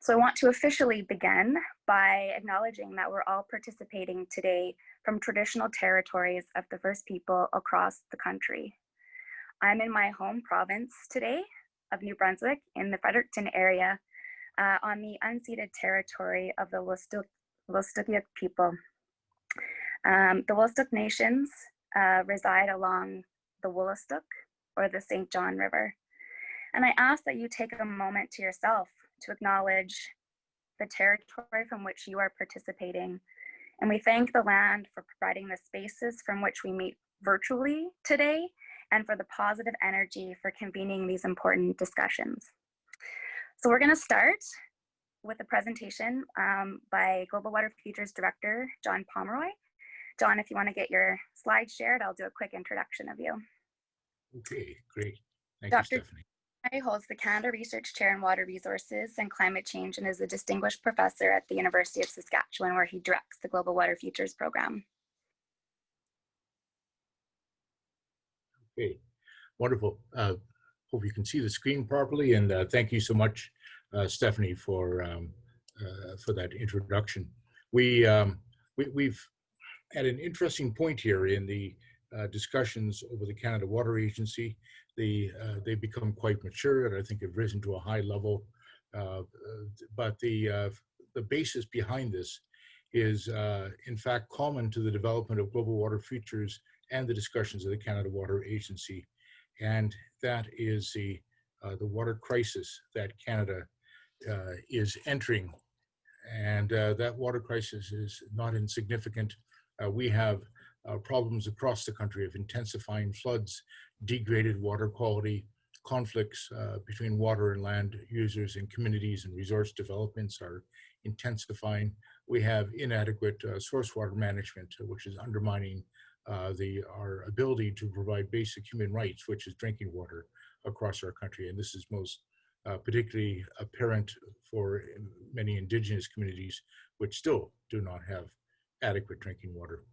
So I want to officially begin by acknowledging that we're all participating today from traditional territories of the First People across the country. I'm in my home province today of New Brunswick in the Fredericton area on the unceded territory of the Wolastoqiyik people. The Wolastoq Nations reside along the Wolastoq or the St. John River. And I ask that you take a moment to yourself to acknowledge the territory from which you are participating. And we thank the land for providing the spaces from which we meet virtually today and for the positive energy for convening these important discussions. So we're going to start with a presentation by Global Water Futures Director, John Pomeroy. John, if you want to get your slides shared, I'll do a quick introduction of you. Okay, great. Thank Dr. you, Stephanie. He holds the Canada Research Chair in Water Resources and Climate Change and is a distinguished professor at the University of Saskatchewan, where he directs the Global Water Futures Program. Okay, wonderful. Hope you can see the screen properly, and thank you so much, Stephanie, for that introduction. We've at an interesting point here in the discussions over the Canada Water Agency. They've become quite mature, and I think have risen to a high level. But the basis behind this is, in fact, common to the development of global water futures and the discussions of the Canada Water Agency, and that is the water crisis that Canada is entering. And that water crisis is not insignificant. We have problems across the country of intensifying floods, degraded water quality, conflicts between water and land users and communities, and resource developments are intensifying. We have inadequate source water management, which is undermining our ability to provide basic human rights, which is drinking water across our country. And this is most particularly apparent for many Indigenous communities, which still do not have adequate drinking water.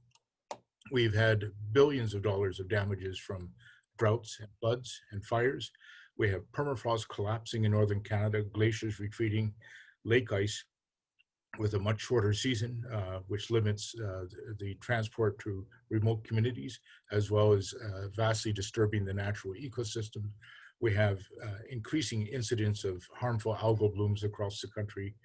We've had billions of dollars of damages from droughts and floods and fires. We have permafrost collapsing in northern Canada, glaciers retreating, lake ice with a much shorter season, which limits the transport to remote communities, as well as vastly disturbing the natural ecosystem. We have increasing incidents of harmful algal blooms across the country.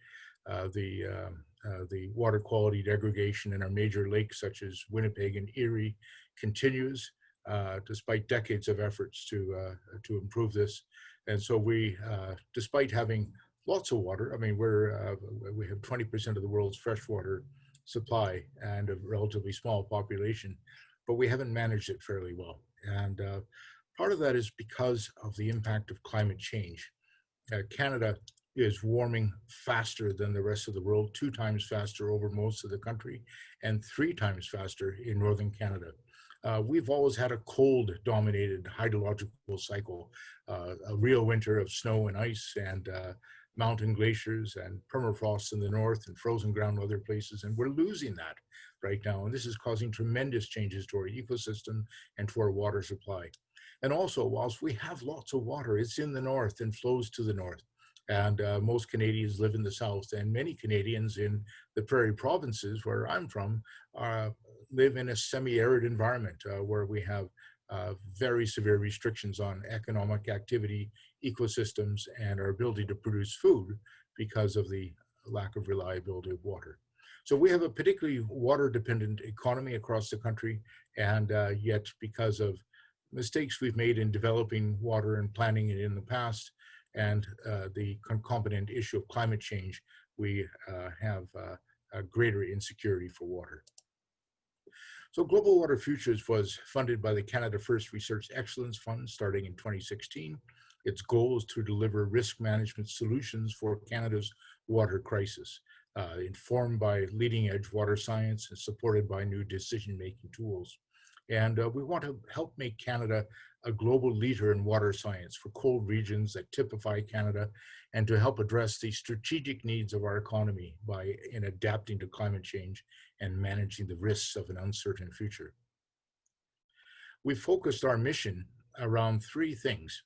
The water quality degradation in our major lakes, such as Winnipeg and Erie, continues despite decades of efforts to improve this. And so we, despite having lots of water, I mean, we have 20% of the world's freshwater supply and a relatively small population, but we haven't managed it fairly well. And part of that is because of the impact of climate change. Canada is warming faster than the rest of the world, 2 times faster over most of the country, and 3 times faster in northern Canada. We've always had a cold-dominated hydrological cycle, a real winter of snow and ice and mountain glaciers and permafrost in the north and frozen ground in other places, and we're losing that right now. And this is causing tremendous changes to our ecosystem and to our water supply. And also, whilst we have lots of water, it's in the north and flows to the north. And most Canadians live in the south, and many Canadians in the prairie provinces where I'm from live in a semi-arid environment where we have very severe restrictions on economic activity, ecosystems, and our ability to produce food because of the lack of reliability of water. So we have a particularly water-dependent economy across the country, and yet because of mistakes we've made in developing water and planning it in the past, and the concomitant issue of climate change, we have a greater insecurity for water. So Global Water Futures was funded by the Canada First Research Excellence Fund starting in 2016. Its goal is to deliver risk management solutions for Canada's water crisis, informed by leading edge water science and supported by new decision-making tools. And we want to help make Canada a global leader in water science for cold regions that typify Canada, and to help address the strategic needs of our economy in adapting to climate change and managing the risks of an uncertain future. We focused our mission around 3 things.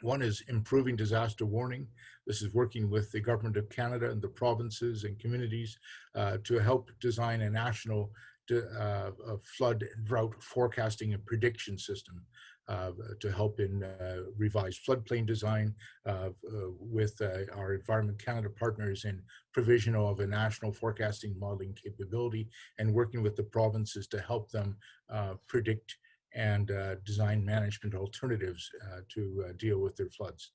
One is improving disaster warning. This is working with the Government of Canada and the provinces and communities to help design a national flood drought forecasting and prediction system to help in revised floodplain design with our Environment Canada partners in provision of a national forecasting modeling capability, and working with the provinces to help them predict and design management alternatives to deal with their floods.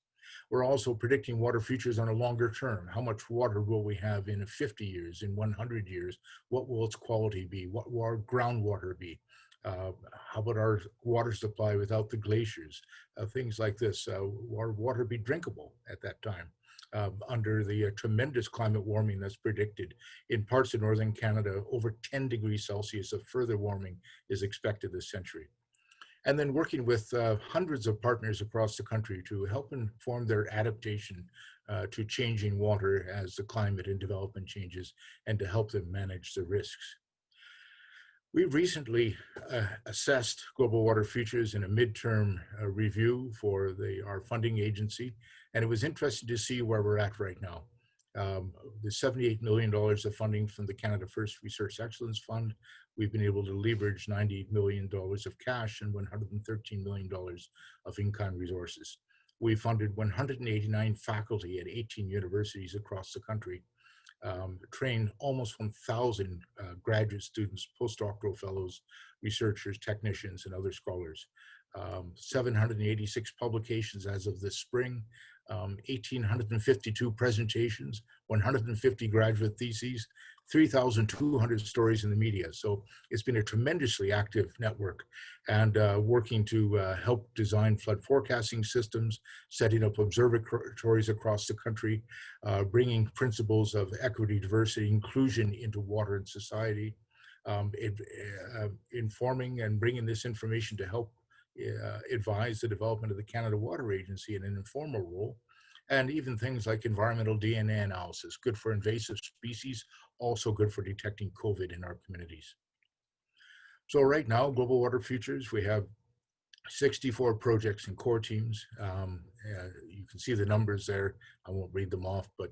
We're also predicting water futures on a longer term. How much water will we have in 50 years, in 100 years? What will its quality be? What will our groundwater be? How about our water supply without the glaciers? Things like this. Our water be drinkable at that time? Under the tremendous climate warming that's predicted in parts of northern Canada, over 10 degrees Celsius of further warming is expected this century. And then working with hundreds of partners across the country to help inform their adaptation to changing water as the climate and development changes, and to help them manage the risks. We recently assessed global water futures in a midterm review for our funding agency, and it was interesting to see where we're at right now. The $78 million of funding from the Canada First Research Excellence Fund, we've been able to leverage $90 million of cash and $113 million of in-kind resources. We funded 189 faculty at 18 universities across the country, trained almost 1,000 graduate students, postdoctoral fellows, researchers, technicians, and other scholars. 786 publications as of this spring, 1,852 presentations, 150 graduate theses, 3,200 stories in the media. So it's been a tremendously active network, and working to help design flood forecasting systems, setting up observatories across the country, bringing principles of equity, diversity, inclusion into water and society, informing and bringing this information to help advise the development of the Canada Water Agency in an informal role, and even things like environmental DNA analysis, good for invasive species, also good for detecting COVID in our communities. So right now, Global Water Futures, we have 64 projects and core teams. You can see the numbers there. I won't read them off, but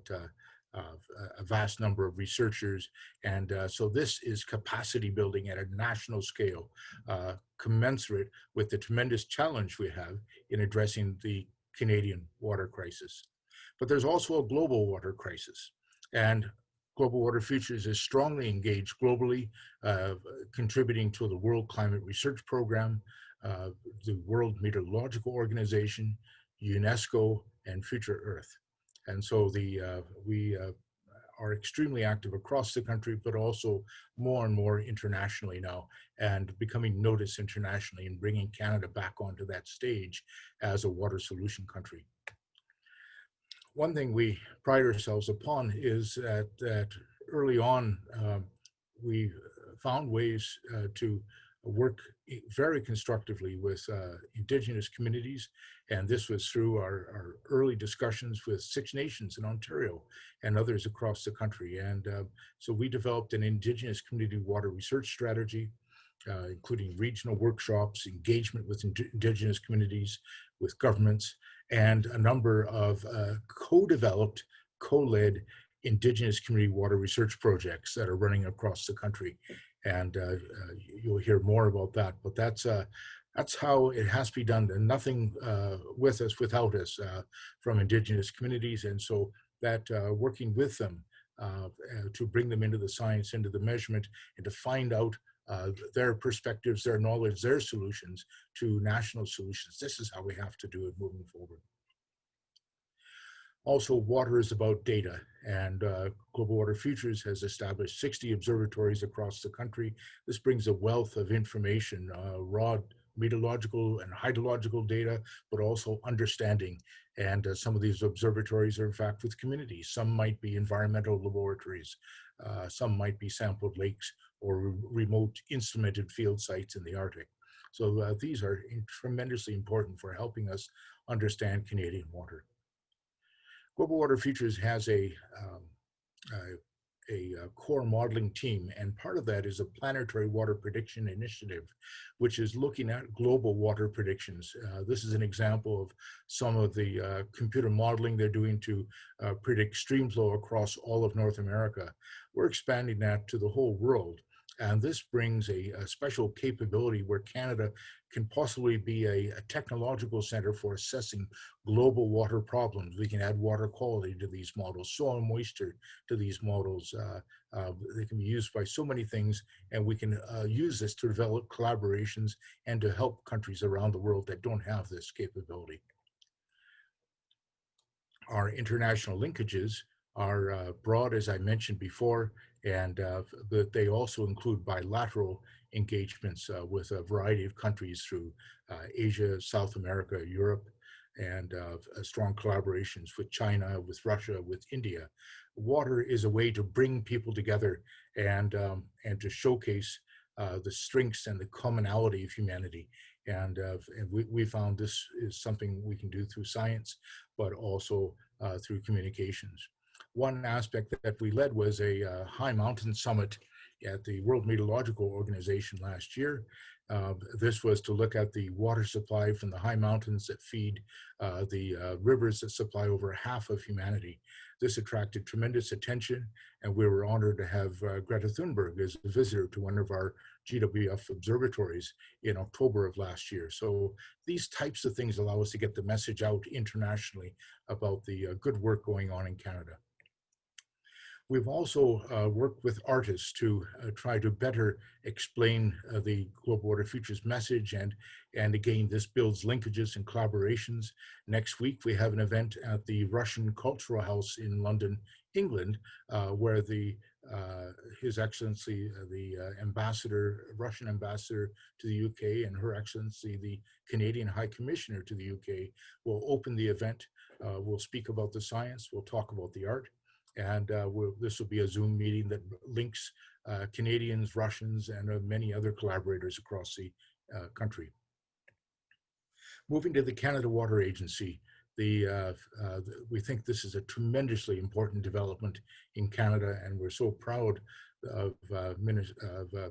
a vast number of researchers. And so this is capacity building at a national scale, commensurate with the tremendous challenge we have in addressing the Canadian water crisis. But there's also a global water crisis. And Global Water Futures is strongly engaged globally, contributing to the World Climate Research Program, the World Meteorological Organization, UNESCO, and Future Earth. And so we are extremely active across the country, but also more and more internationally now, and becoming noticed internationally and bringing Canada back onto that stage as a water solution country. One thing we pride ourselves upon is that early on, we found ways to work very constructively with Indigenous communities, and this was through our early discussions with Six Nations in Ontario and others across the country. And so we developed an Indigenous community water research strategy, including regional workshops, engagement with Indigenous communities, with governments, and a number of co-developed, co-led Indigenous community water research projects that are running across the country. And you'll hear more about that, but that's how it has to be done, and nothing with us without us from Indigenous communities. And so that working with them to bring them into the science, into the measurement, and to find out their perspectives, their knowledge, their solutions to national solutions. This is how we have to do it moving forward. Also, water is about data, and Global Water Futures has established 60 observatories across the country. This brings a wealth of information, raw meteorological and hydrological data, but also understanding. And some of these observatories are in fact with communities. Some might be environmental laboratories, some might be sampled lakes or remote instrumented field sites in the Arctic. So these are tremendously important for helping us understand Canadian water. Global Water Futures has a core modeling team, and part of that is a planetary water prediction initiative, which is looking at global water predictions. This is an example of some of the computer modeling they're doing to predict stream flow across all of North America. We're expanding that to the whole world. And this brings a special capability where Canada can possibly be a technological center for assessing global water problems. We can add water quality to these models, soil moisture to these models. They can be used by so many things, and we can use this to develop collaborations and to help countries around the world that don't have this capability. Our international linkages are broad, as I mentioned before, and they also include bilateral engagements with a variety of countries through Asia, South America, Europe, and strong collaborations with China, with Russia, with India. Water is a way to bring people together and to showcase the strengths and the commonality of humanity. And we found this is something we can do through science, but also through communications. One aspect that we led was a high mountain summit at the World Meteorological Organization last year. This was to look at the water supply from the high mountains that feed the rivers that supply over half of humanity. This attracted tremendous attention, and we were honored to have Greta Thunberg as a visitor to one of our GWF observatories in October of last year. So these types of things allow us to get the message out internationally about the good work going on in Canada. We've also worked with artists to try to better explain the Global Water Futures message, and again, this builds linkages and collaborations. Next week, we have an event at the Russian Cultural House in London, England, where His Excellency, the Russian ambassador to the UK, and Her Excellency, the Canadian High Commissioner to the UK, will open the event. We'll speak about the science, we'll talk about the art, and this will be a Zoom meeting that links Canadians, Russians, and many other collaborators across the country. Moving to the Canada Water Agency, we think this is a tremendously important development in Canada, and we're so proud of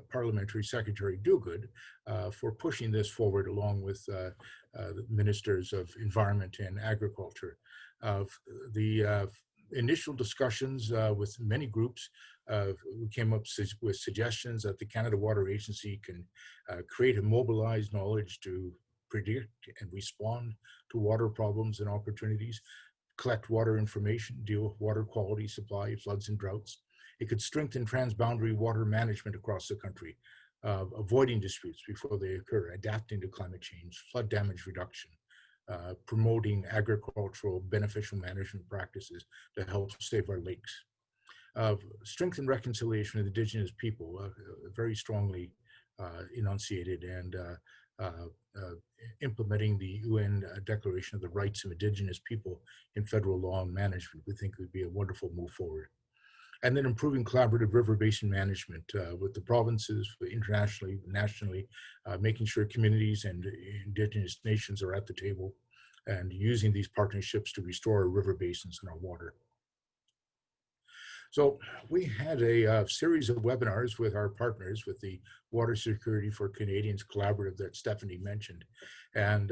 Parliamentary Secretary Dogood for pushing this forward along with the Ministers of Environment and Agriculture. The initial discussions with many groups, we came up with suggestions that the Canada Water Agency can create and mobilize knowledge to predict and respond to water problems and opportunities, collect water information, deal with water quality, supply, floods, and droughts. It could strengthen transboundary water management across the country, avoiding disputes before they occur, adapting to climate change, flood damage reduction, promoting agricultural beneficial management practices to help save our lakes. Strengthen reconciliation of Indigenous people, very strongly enunciated, and implementing the UN Declaration of the Rights of Indigenous People in federal law and management, we think would be a wonderful move forward. And then improving collaborative river basin management with the provinces, internationally, nationally, making sure communities and Indigenous nations are at the table, and using these partnerships to restore our river basins and our water. So we had a series of webinars with our partners, with the Water Security for Canadians Collaborative that Stephanie mentioned, and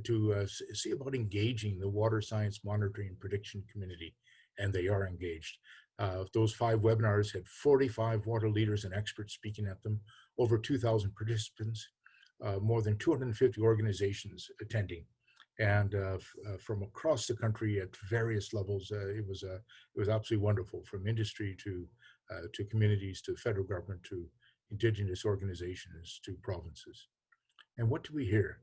to see about engaging the water science monitoring and prediction community, and they are engaged. Those 5 webinars had 45 water leaders and experts speaking at them, over 2,000 participants, more than 250 organizations attending, and from across the country at various levels. It was absolutely wonderful, from industry to communities, to federal government, to Indigenous organizations, to provinces. And what do we hear?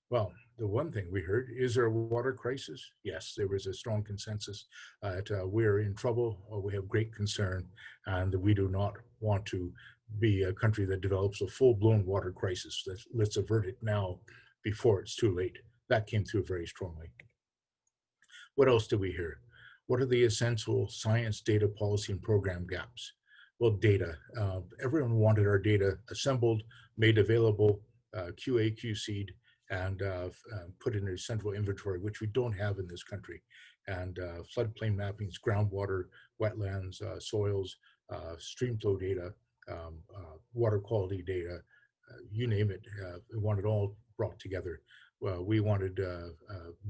Well, the one thing we heard, is there a water crisis? Yes, there was a strong consensus that we're in trouble, or we have great concern, and we do not want to be a country that develops a full-blown water crisis. Let's avert it now before it's too late. That came through very strongly. What else do we hear? What are the essential science, data, policy, and program gaps? Well, data. Everyone wanted our data assembled, made available, QA, QC'd, and put in a central inventory, which we don't have in this country. And floodplain mappings, groundwater, wetlands, soils, stream flow data, water quality data, you name it. We want it all brought together. We wanted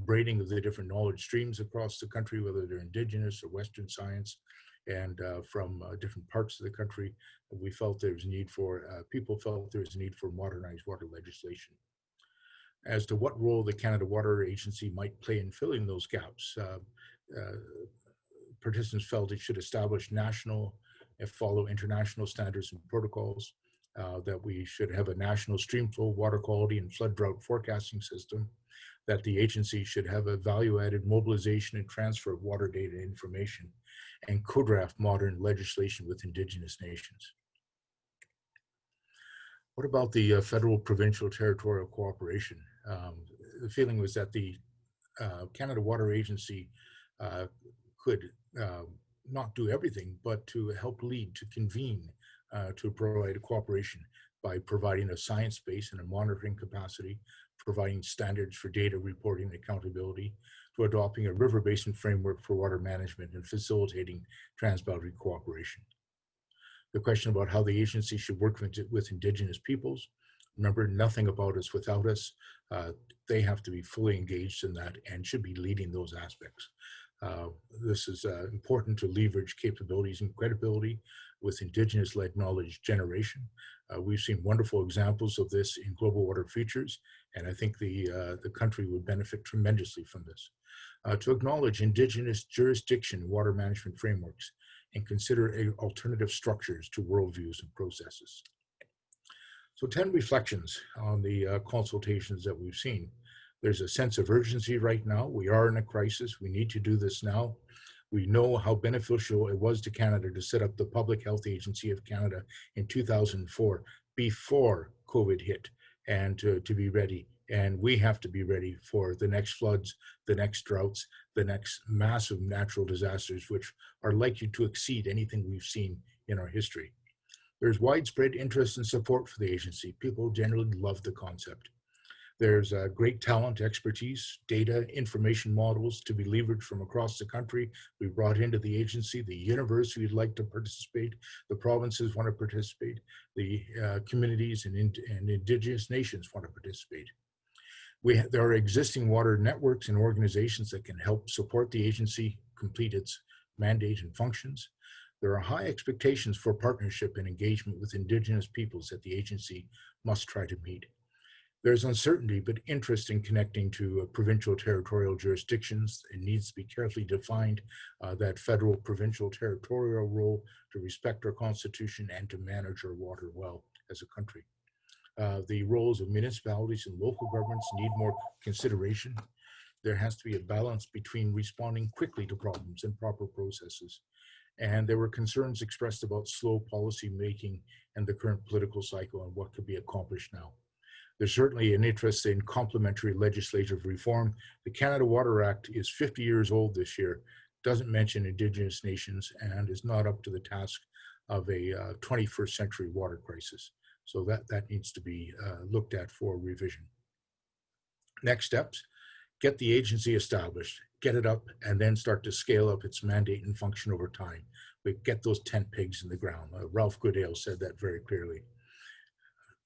braiding of the different knowledge streams across the country, whether they're Indigenous or Western science, and from different parts of the country. We felt there was a need for, people felt there was a need for modernized water legislation. As to what role the Canada Water Agency might play in filling those gaps, participants felt it should establish national and follow international standards and protocols, that we should have a national stream flow, water quality, and flood drought forecasting system, that the agency should have a value-added mobilization and transfer of water data and information, and co-draft modern legislation with Indigenous nations. What about the federal, provincial, territorial cooperation? The feeling was that the Canada Water Agency could not do everything, but to help lead, to convene, to provide cooperation by providing a science base and a monitoring capacity, providing standards for data reporting and accountability, to adopting a river basin framework for water management and facilitating transboundary cooperation. The question about how the agency should work with Indigenous peoples. Remember, nothing about us without us. They have to be fully engaged in that and should be leading those aspects. This is important to leverage capabilities and credibility with Indigenous-led knowledge generation. We've seen wonderful examples of this in Global Water Futures, and I think the country would benefit tremendously from this. To acknowledge Indigenous jurisdiction water management frameworks and consider alternative structures to worldviews and processes. So 10 reflections on the consultations that we've seen. There's a sense of urgency right now. We are in a crisis. We need to do this now. We know how beneficial it was to Canada to set up the Public Health Agency of Canada in 2004 before COVID hit, and to be ready. And we have to be ready for the next floods, the next droughts, the next massive natural disasters, which are likely to exceed anything we've seen in our history. There's widespread interest and support for the agency. People generally love the concept. There's great talent, expertise, data, information models to be leveraged from across the country. We brought into the agency. The university would like to participate. The provinces want to participate. The communities and Indigenous nations want to participate. There are existing water networks and organizations that can help support the agency complete its mandate and functions. There are high expectations for partnership and engagement with Indigenous peoples that the agency must try to meet. There's uncertainty, but interest in connecting to provincial territorial jurisdictions. It needs to be carefully defined, that federal, provincial, territorial role to respect our constitution and to manage our water well as a country. The roles of municipalities and local governments need more consideration. There has to be a balance between responding quickly to problems and proper processes. And there were concerns expressed about slow policy making and the current political cycle and what could be accomplished now. There's certainly an interest in complementary legislative reform. The Canada Water Act is 50 years old this year, doesn't mention Indigenous nations, and is not up to the task of a 21st century water crisis. So that needs to be looked at for revision. Next steps, get the agency established, get it up, and then start to scale up its mandate and function over time. But get those tent pegs in the ground. Ralph Goodale said that very clearly.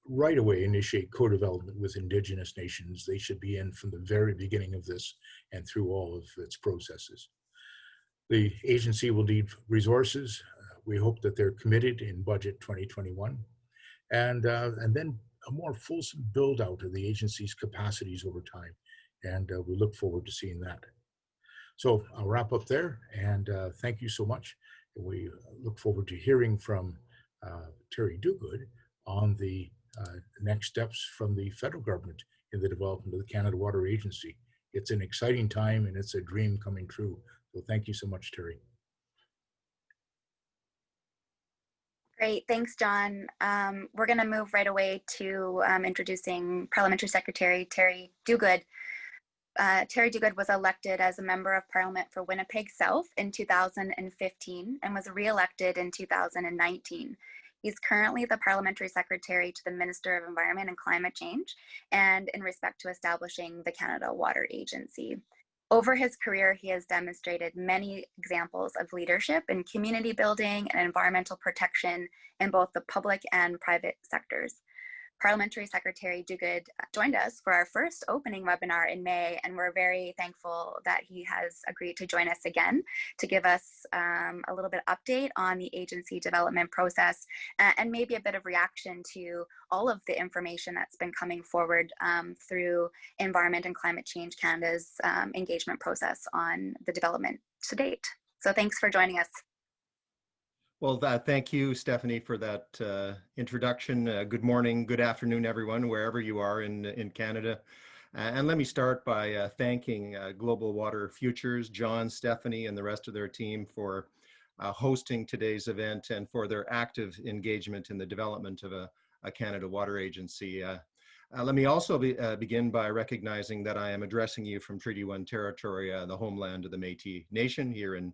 Right away, initiate co-development with Indigenous nations. They should be in from the very beginning of this and through all of its processes. The agency will need resources. We hope that they're committed in budget 2021. And then a more fulsome build out of the agency's capacities over time. And we look forward to seeing that. So I'll wrap up there, and thank you so much. We look forward to hearing from Terry Duguid on the next steps from the federal government in the development of the Canada Water Agency. It's an exciting time and it's a dream coming true. So thank you so much, Terry. Great, thanks, John. We're going to move right away to introducing Parliamentary Secretary Terry Duguid. Terry Duguid was elected as a Member of Parliament for Winnipeg South in 2015 and was re-elected in 2019. He's currently the Parliamentary Secretary to the Minister of Environment and Climate Change, and in respect to establishing the Canada Water Agency. Over his career, he has demonstrated many examples of leadership in community building and environmental protection in both the public and private sectors. Parliamentary Secretary Duguid joined us for our first opening webinar in May, and we're very thankful that he has agreed to join us again to give us a little bit update on the agency development process and maybe a bit of reaction to all of the information that's been coming forward through Environment and Climate Change Canada's engagement process on the development to date. So thanks for joining us. Well, thank you, Stephanie, for that introduction. Good morning, good afternoon, everyone, wherever you are in Canada. And let me start by thanking Global Water Futures, John, Stephanie, and the rest of their team for hosting today's event and for their active engagement in the development of a Canada Water Agency. Let me also begin by recognizing that I am addressing you from Treaty 1 territory, the homeland of the Métis Nation here in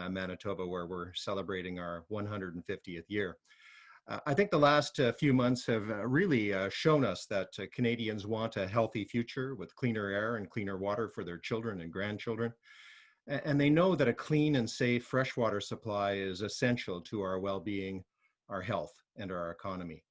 Manitoba, where we're celebrating our 150th year. I think the last few months have really shown us that Canadians want a healthy future with cleaner air and cleaner water for their children and grandchildren. And they know that a clean and safe freshwater supply is essential to our well-being, our health, and our economy.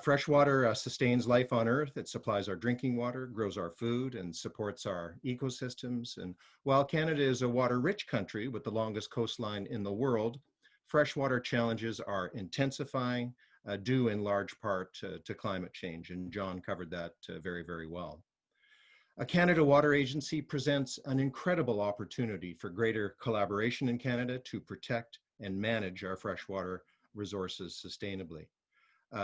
Freshwater sustains life on Earth. It supplies our drinking water, grows our food, and supports our ecosystems. And while Canada is a water-rich country with the longest coastline in the world, freshwater challenges are intensifying, due in large part to climate change. And John covered that very, very well. A Canada Water Agency presents an incredible opportunity for greater collaboration in Canada to protect and manage our freshwater resources sustainably.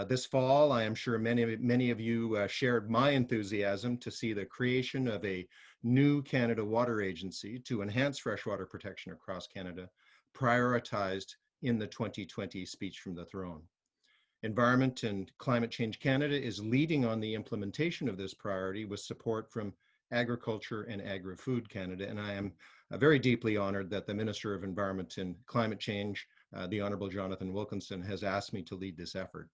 This fall, I am sure many of you shared my enthusiasm to see the creation of a new Canada Water Agency to enhance freshwater protection across Canada, prioritized in the 2020 Speech from the Throne. Environment and Climate Change Canada is leading on the implementation of this priority with support from Agriculture and Agri-Food Canada, and I am very deeply honored that the Minister of Environment and Climate Change, the Honourable Jonathan Wilkinson, has asked me to lead this effort.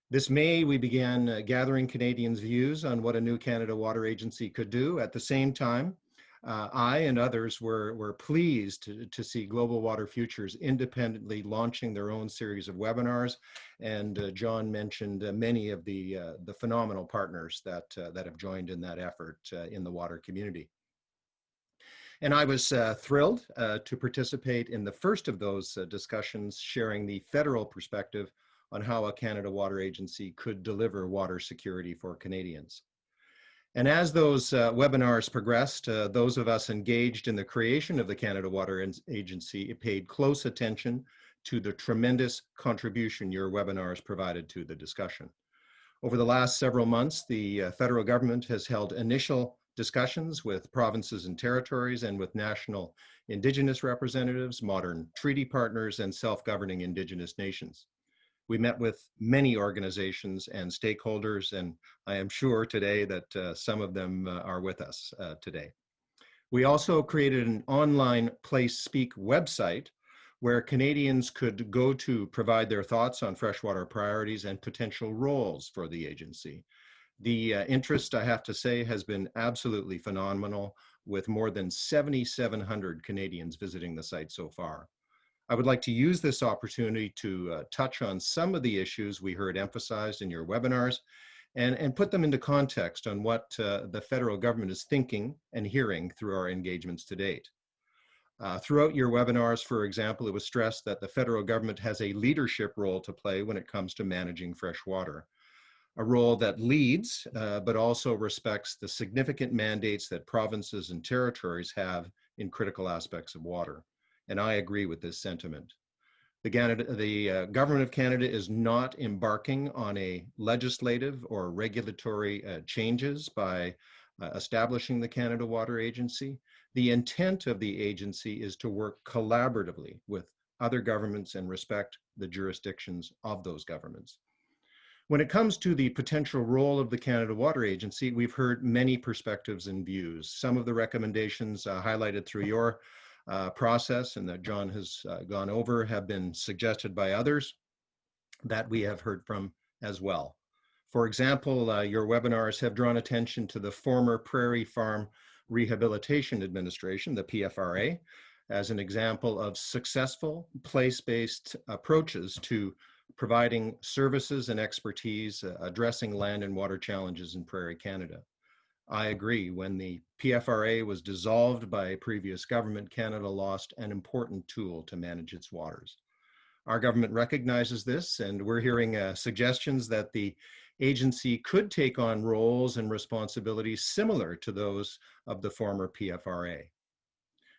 This May, we began gathering Canadians' views on what a new Canada Water Agency could do. At the same time, I and others were pleased to see Global Water Futures independently launching their own series of webinars. And John mentioned many of the phenomenal partners that have joined in that effort in the water community. And I was thrilled to participate in the first of those discussions, sharing the federal perspective on how a Canada Water Agency could deliver water security for Canadians. And as those webinars progressed, those of us engaged in the creation of the Canada Water Agency paid close attention to the tremendous contribution your webinars provided to the discussion. Over the last several months, the federal government has held initial discussions with provinces and territories and with national Indigenous representatives, modern treaty partners, and self-governing Indigenous nations. We met with many organizations and stakeholders, and I am sure today that some of them are with us today. We also created an online Place Speak website where Canadians could go to provide their thoughts on freshwater priorities and potential roles for the agency. The interest, I have to say, has been absolutely phenomenal, with more than 7,700 Canadians visiting the site so far. I would like to use this opportunity to touch on some of the issues we heard emphasized in your webinars and put them into context on what the federal government is thinking and hearing through our engagements to date. Throughout your webinars, for example, it was stressed that the federal government has a leadership role to play when it comes to managing fresh water, a role that leads, but also respects the significant mandates that provinces and territories have in critical aspects of water. And I agree with this sentiment. The Government of Canada is not embarking on a legislative or regulatory changes by establishing the Canada Water Agency. The intent of the agency is to work collaboratively with other governments and respect the jurisdictions of those governments. When it comes to the potential role of the Canada Water Agency, we've heard many perspectives and views. Some of the recommendations highlighted through your process and that John has gone over have been suggested by others that we have heard from as well. For example, your webinars have drawn attention to the former Prairie Farm Rehabilitation Administration, the PFRA, as an example of successful place-based approaches to providing services and expertise addressing land and water challenges in Prairie Canada. I agree, when the PFRA was dissolved by a previous government, Canada lost an important tool to manage its waters. Our government recognizes this, and we're hearing suggestions that the agency could take on roles and responsibilities similar to those of the former PFRA.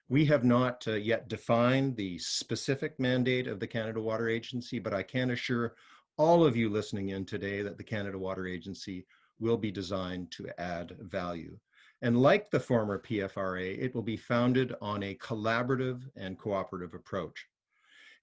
We have not yet defined the specific mandate of the Canada Water Agency, but I can assure all of you listening in today that the Canada Water Agency will be designed to add value. And like the former PFRA, it will be founded on a collaborative and cooperative approach.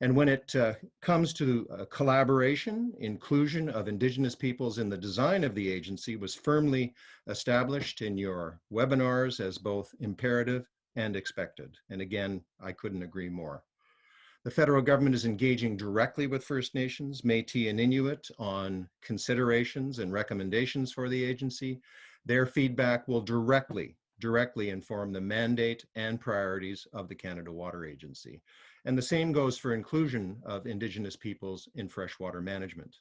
And when it comes to collaboration, inclusion of Indigenous peoples in the design of the agency was firmly established in your webinars as both imperative and expected. And again, I couldn't agree more. The federal government is engaging directly with First Nations, Métis, and Inuit on considerations and recommendations for the agency. Their feedback will directly inform the mandate and priorities of the Canada Water Agency. And the same goes for inclusion of Indigenous peoples in freshwater management.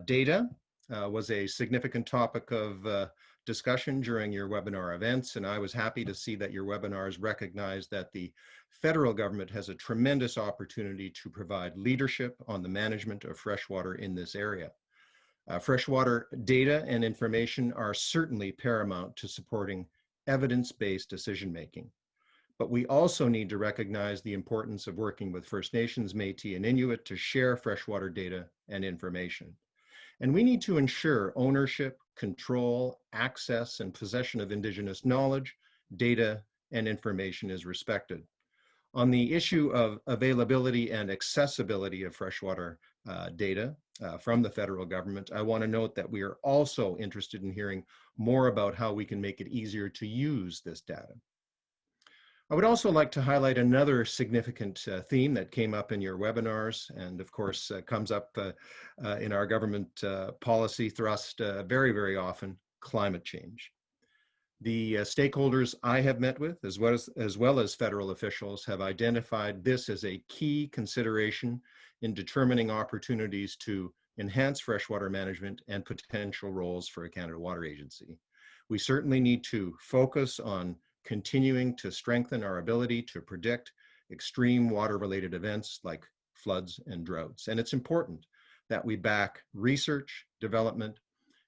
Data was a significant topic of discussion during your webinar events, and I was happy to see that your webinars recognize that the federal government has a tremendous opportunity to provide leadership on the management of freshwater in this area. Freshwater data and information are certainly paramount to supporting evidence-based decision-making. But we also need to recognize the importance of working with First Nations, Métis, and Inuit to share freshwater data and information. And we need to ensure ownership, control, access, and possession of Indigenous knowledge, data, and information is respected. On the issue of availability and accessibility of freshwater data from the federal government, I want to note that we are also interested in hearing more about how we can make it easier to use this data. I would also like to highlight another significant theme that came up in your webinars and of course comes up in our government policy thrust very, very often: climate change. The stakeholders I have met with, as well as federal officials, have identified this as a key consideration in determining opportunities to enhance freshwater management and potential roles for a Canada Water Agency. We certainly need to focus on continuing to strengthen our ability to predict extreme water-related events like floods and droughts. And it's important that we back research, development,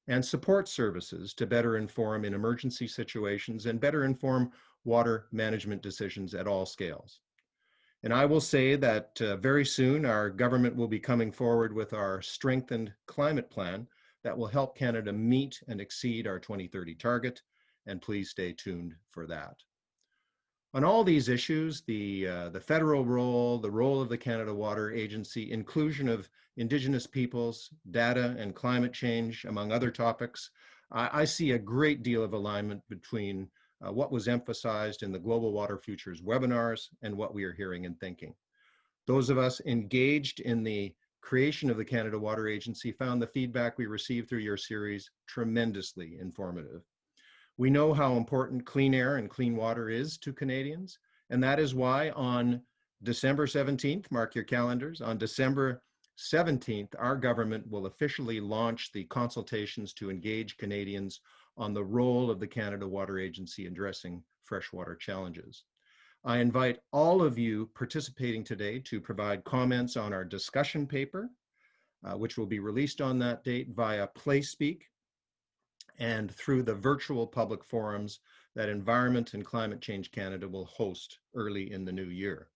and support services to better inform in emergency situations and better inform water management decisions at all scales. And I will say that very soon our government will be coming forward with our strengthened climate plan that will help Canada meet and exceed our 2030 target, and please stay tuned for that. On all these issues, the federal role, the role of the Canada Water Agency, inclusion of Indigenous peoples, data and climate change, among other topics, I see a great deal of alignment between what was emphasized in the Global Water Futures webinars and what we are hearing and thinking. Those of us engaged in the creation of the Canada Water Agency found the feedback we received through your series tremendously informative. We know how important clean air and clean water is to Canadians, and that is why on December 17th, mark your calendars, on December 17th, our government will officially launch the consultations to engage Canadians on the role of the Canada Water Agency addressing freshwater challenges. I invite all of you participating today to provide comments on our discussion paper, which will be released on that date via PlaySpeak and through the virtual public forums that Environment and Climate Change Canada will host early in the new year.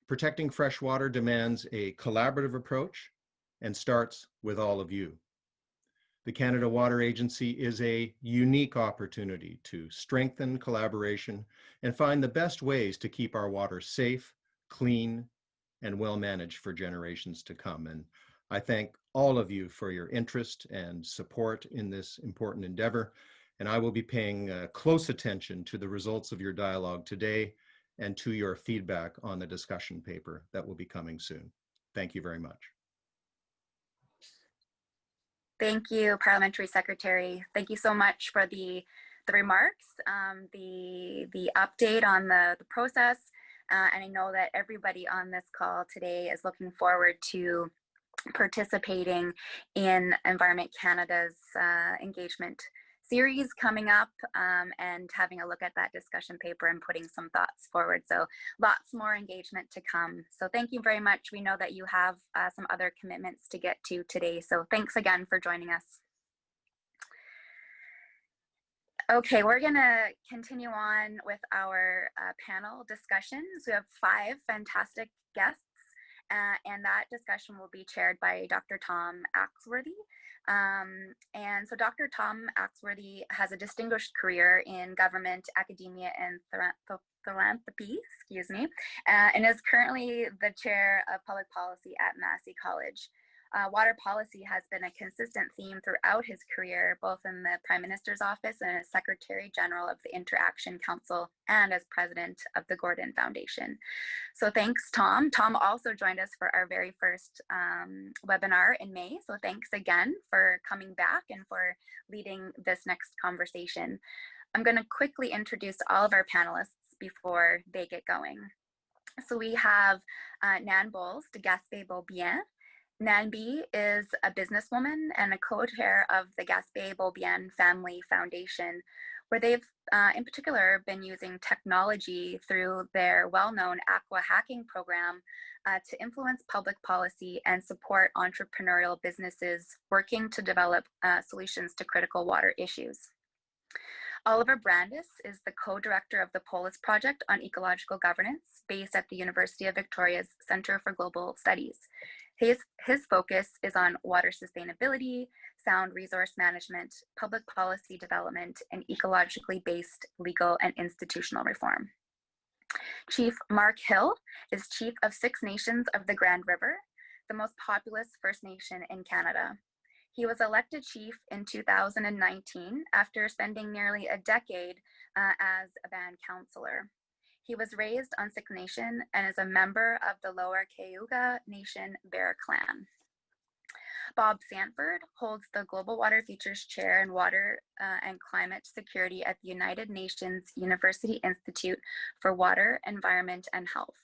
Protecting freshwater demands a collaborative approach and starts with all of you. The Canada Water Agency is a unique opportunity to strengthen collaboration and find the best ways to keep our water safe, clean, and well managed for generations to come. And I thank all of you for your interest and support in this important endeavor. And I will be paying close attention to the results of your dialogue today and to your feedback on the discussion paper that will be coming soon. Thank you very much. Thank you, Parliamentary Secretary. Thank you so much for the the remarks, the update on the process, and I know that everybody on this call today is looking forward to participating in Environment Canada's engagement series coming up, and having a look at that discussion paper and putting some thoughts forward. So lots more engagement to come. So thank you very much. We know that you have some other commitments to get to today. So thanks again for joining us. Okay, we're gonna continue on with our panel discussions. We have 5 fantastic guests, and that discussion will be chaired by Dr. Tom Axworthy. And so Dr. Tom Axworthy has a distinguished career in government, academia, and philanthropy, and is currently the chair of public policy at Massey College. Water policy has been a consistent theme throughout his career, both in the Prime Minister's office and as Secretary General of the Interaction Council and as President of the Gordon Foundation. So thanks, Tom. Tom also joined us for our very first webinar in May. So thanks again for coming back and for leading this next conversation. I'm going to quickly introduce all of our panelists before they get going. So we have Nan Bowles de Gaspé-Beaubien. Nanby is a businesswoman and a co-chair of the Gaspé-Beaubien Family Foundation, where they've in particular been using technology through their well-known aqua hacking program to influence public policy and support entrepreneurial businesses working to develop solutions to critical water issues. Oliver Brandis is the co-director of the Polis Project on Ecological Governance, based at the University of Victoria's Centre for Global Studies. His focus is on water sustainability, sound resource management, public policy development, and ecologically based legal and institutional reform. Chief Mark Hill is Chief of 6 Nations of the Grand River, the most populous First Nation in Canada. He was elected chief in 2019 after spending nearly a decade as a band councillor. He was raised on Six Nation and is a member of the Lower Cayuga Nation Bear Clan. Bob Sanford holds the Global Water Futures Chair in Water and Climate Security at the United Nations University Institute for Water, Environment, and Health.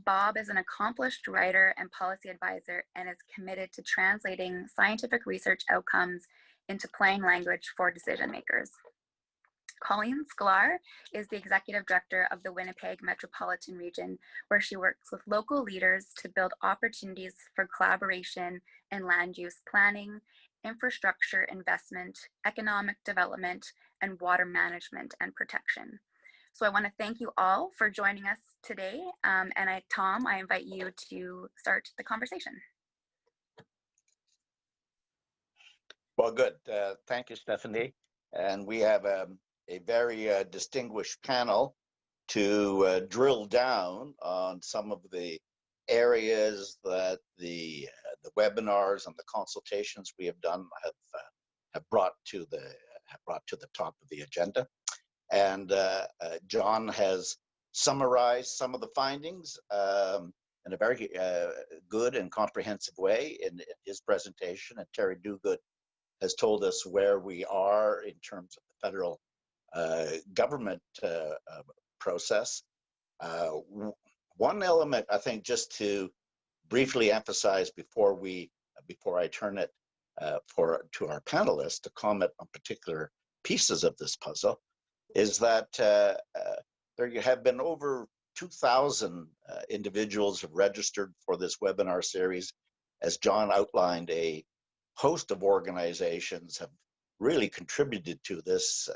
Bob is an accomplished writer and policy advisor and is committed to translating scientific research outcomes into plain language for decision makers. Colleen Sklar is the executive director of the Winnipeg Metropolitan Region, where she works with local leaders to build opportunities for collaboration in land use planning, infrastructure investment, economic development, and water management and protection. So I want to thank you all for joining us today. Tom, I invite you to start the conversation. Well, good. Thank you, Stephanie. And we have a very distinguished panel to drill down on some of the areas that the webinars and the consultations we have done have brought to the top of the agenda. And John has summarized some of the findings in a very good and comprehensive way in his presentation, and Terry Duguid has told us where we are in terms of the federal government process. One element, I think, just to briefly emphasize before I turn it to our panelists to comment on particular pieces of this puzzle, is that there have been over 2,000 individuals have registered for this webinar series. As John outlined, a host of organizations have really contributed to this.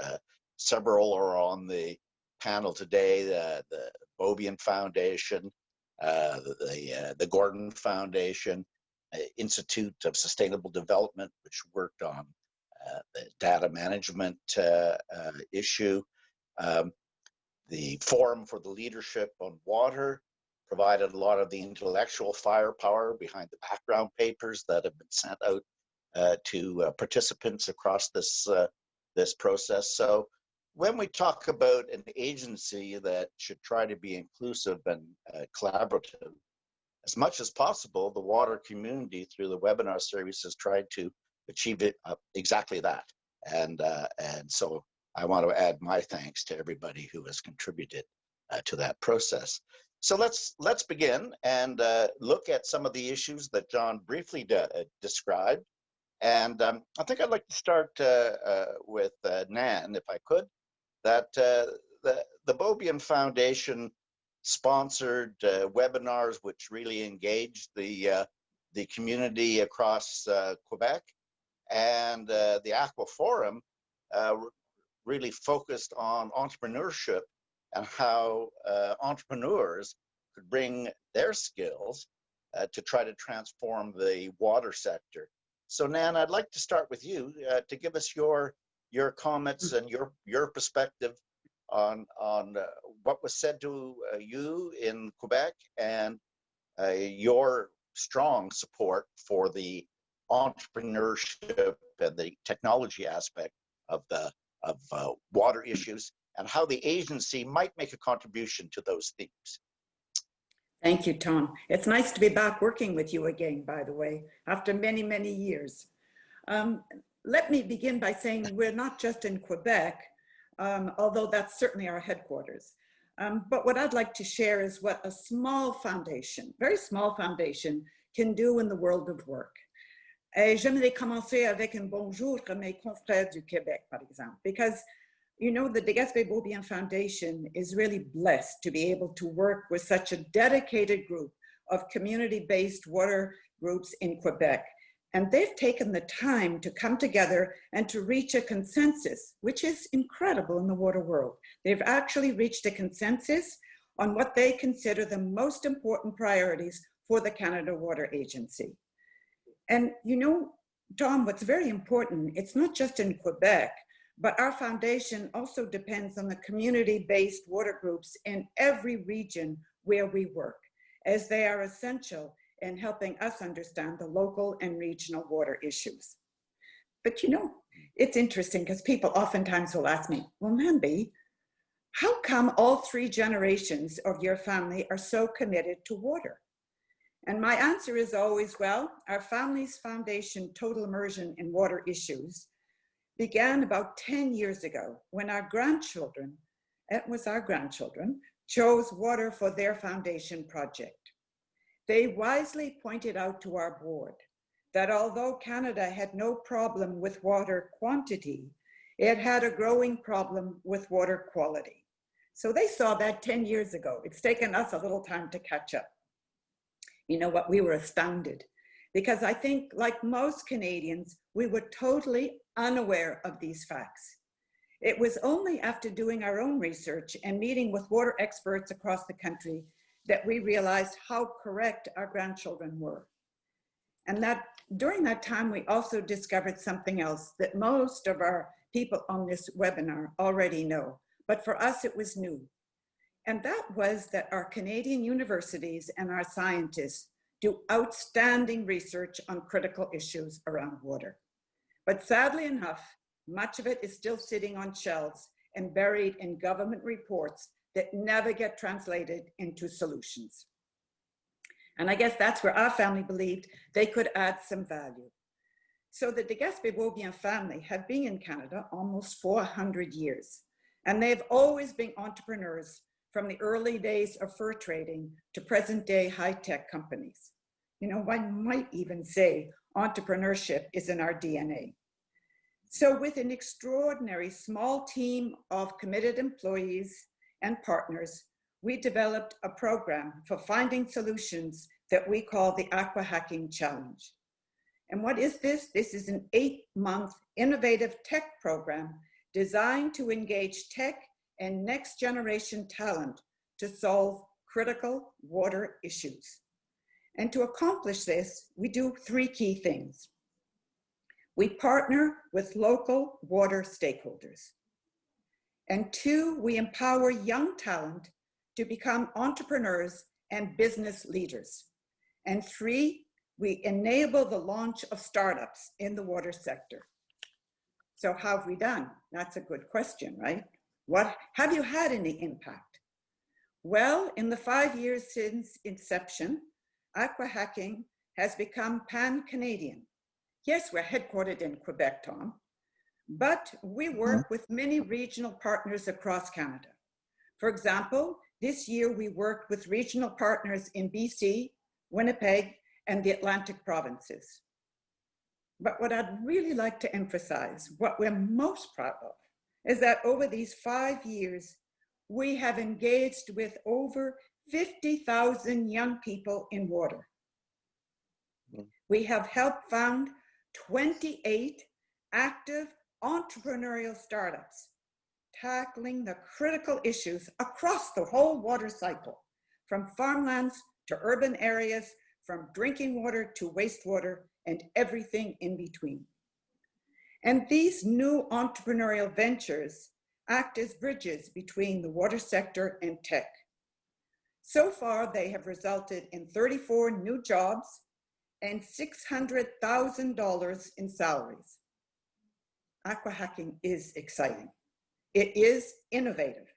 Several are on the panel today, the Beaubien Foundation, the Gordon Foundation, Institute of Sustainable Development, which worked on the data management issue. The Forum for the Leadership on Water provided a lot of the intellectual firepower behind the background papers that have been sent out to participants across this process. So when we talk about an agency that should try to be inclusive and collaborative, as much as possible, the water community through the webinar series has tried to achieve it exactly that. And so I want to add my thanks to everybody who has contributed to that process. So let's begin and look at some of the issues that John briefly described. And I think I'd like to start with Nan, if I could. That the Beaubien Foundation sponsored webinars which really engaged the community across Quebec, and the Aqua Forum really focused on entrepreneurship and how entrepreneurs could bring their skills to try to transform the water sector. So Nan, I'd like to start with you to give us your comments and your perspective on what was said to you in Quebec, and your strong support for the entrepreneurship and the technology aspect of water issues, and how the agency might make a contribution to those themes. Thank you, Tom. It's nice to be back working with you again, by the way, after many, many years. Let me begin by saying we're not just in Quebec, although that's certainly our headquarters. But what I'd like to share is what a small foundation, very small foundation, can do in the world of work. Et j'aimerais commencer avec un bonjour à mes confrères du Québec, par exemple, because you know, the Beaubien Foundation is really blessed to be able to work with such a dedicated group of community-based water groups in Quebec. And they've taken the time to come together and to reach a consensus, which is incredible in the water world. They've actually reached a consensus on what they consider the most important priorities for the Canada Water Agency. And you know, Tom, what's very important, it's not just in Quebec, but our foundation also depends on the community-based water groups in every region where we work, as they are essential in helping us understand the local and regional water issues. But you know, it's interesting because people oftentimes will ask me, well, Nambi, how come all 3 generations of your family are so committed to water? And my answer is always, well, our family's foundation total immersion in water issues began about 10 years ago when our grandchildren, it was our grandchildren, chose water for their foundation project. They wisely pointed out to our board that although Canada had no problem with water quantity, it had a growing problem with water quality. So they saw that 10 years ago. It's taken us a little time to catch up. You know what, we were astounded because I think like most Canadians, we were totally unaware of these facts. It was only after doing our own research and meeting with water experts across the country that we realized how correct our grandchildren were. And that during that time, we also discovered something else that most of our people on this webinar already know, but for us it was new. And that was that our Canadian universities and our scientists do outstanding research on critical issues around water. But sadly enough, much of it is still sitting on shelves and buried in government reports that never get translated into solutions. And I guess that's where our family believed they could add some value. So the Beaubien family have been in Canada almost 400 years, and they've always been entrepreneurs from the early days of fur trading to present day high-tech companies. You know, one might even say entrepreneurship is in our DNA. So with an extraordinary small team of committed employees and partners, we developed a program for finding solutions that we call the Aqua Hacking Challenge. And what is this? This is an 8-month innovative tech program designed to engage tech and next generation talent to solve critical water issues. And to accomplish this, we do 3 key things. We partner with local water stakeholders. And 2, we empower young talent to become entrepreneurs and business leaders. And 3, we enable the launch of startups in the water sector. So how have we done? That's a good question, right? What have you had any impact? Well, in the 5 years since inception, Aqua Hacking has become pan-Canadian. Yes, we're headquartered in Quebec, Tom, but we work with many regional partners across Canada. For example, this year we worked with regional partners in BC, Winnipeg, and the Atlantic provinces. But what I'd really like to emphasize, what we're most proud of, is that over these 5 years, we have engaged with over 50,000 young people in water. We have helped found 28 active entrepreneurial startups tackling the critical issues across the whole water cycle, from farmlands to urban areas, from drinking water to wastewater, and everything in between. And these new entrepreneurial ventures act as bridges between the water sector and tech. So far, they have resulted in 34 new jobs and $600,000 in salaries. Aqua hacking is exciting. It is innovative,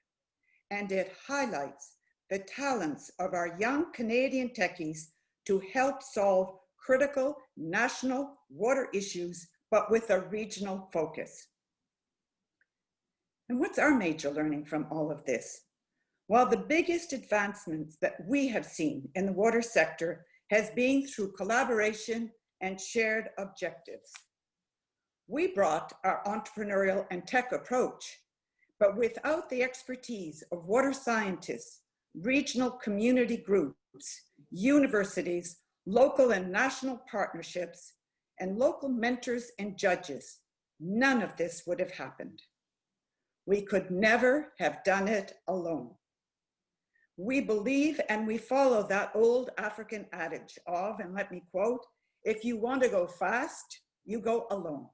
and it highlights the talents of our young Canadian techies to help solve critical national water issues, but with a regional focus. And what's our major learning from all of this? Well, the biggest advancements that we have seen in the water sector has been through collaboration and shared objectives. We brought our entrepreneurial and tech approach, but without the expertise of water scientists, regional community groups, universities, local and national partnerships, and local mentors and judges, none of this would have happened. We could never have done it alone. We believe and we follow that old African adage of, and let me quote, if you want to go fast, you go alone.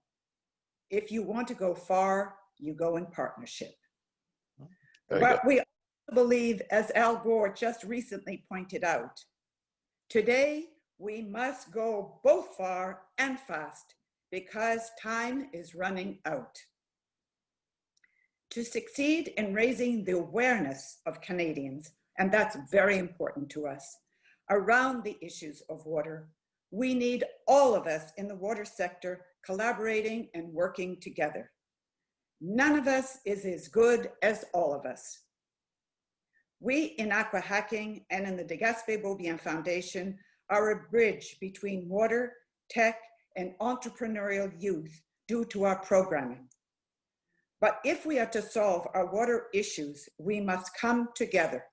If you want to go far, you go in partnership. But we also believe, as Al Gore just recently pointed out, today we must go both far and fast because time is running out. To succeed in raising the awareness of Canadians, and that's very important to us, around the issues of water, we need all of us in the water sector collaborating and working together. None of us is as good as all of us. We in Aqua Hacking and in the De Gaspé-Beaubien Foundation are a bridge between water, tech, and entrepreneurial youth due to our programming. But if we are to solve our water issues, we must come together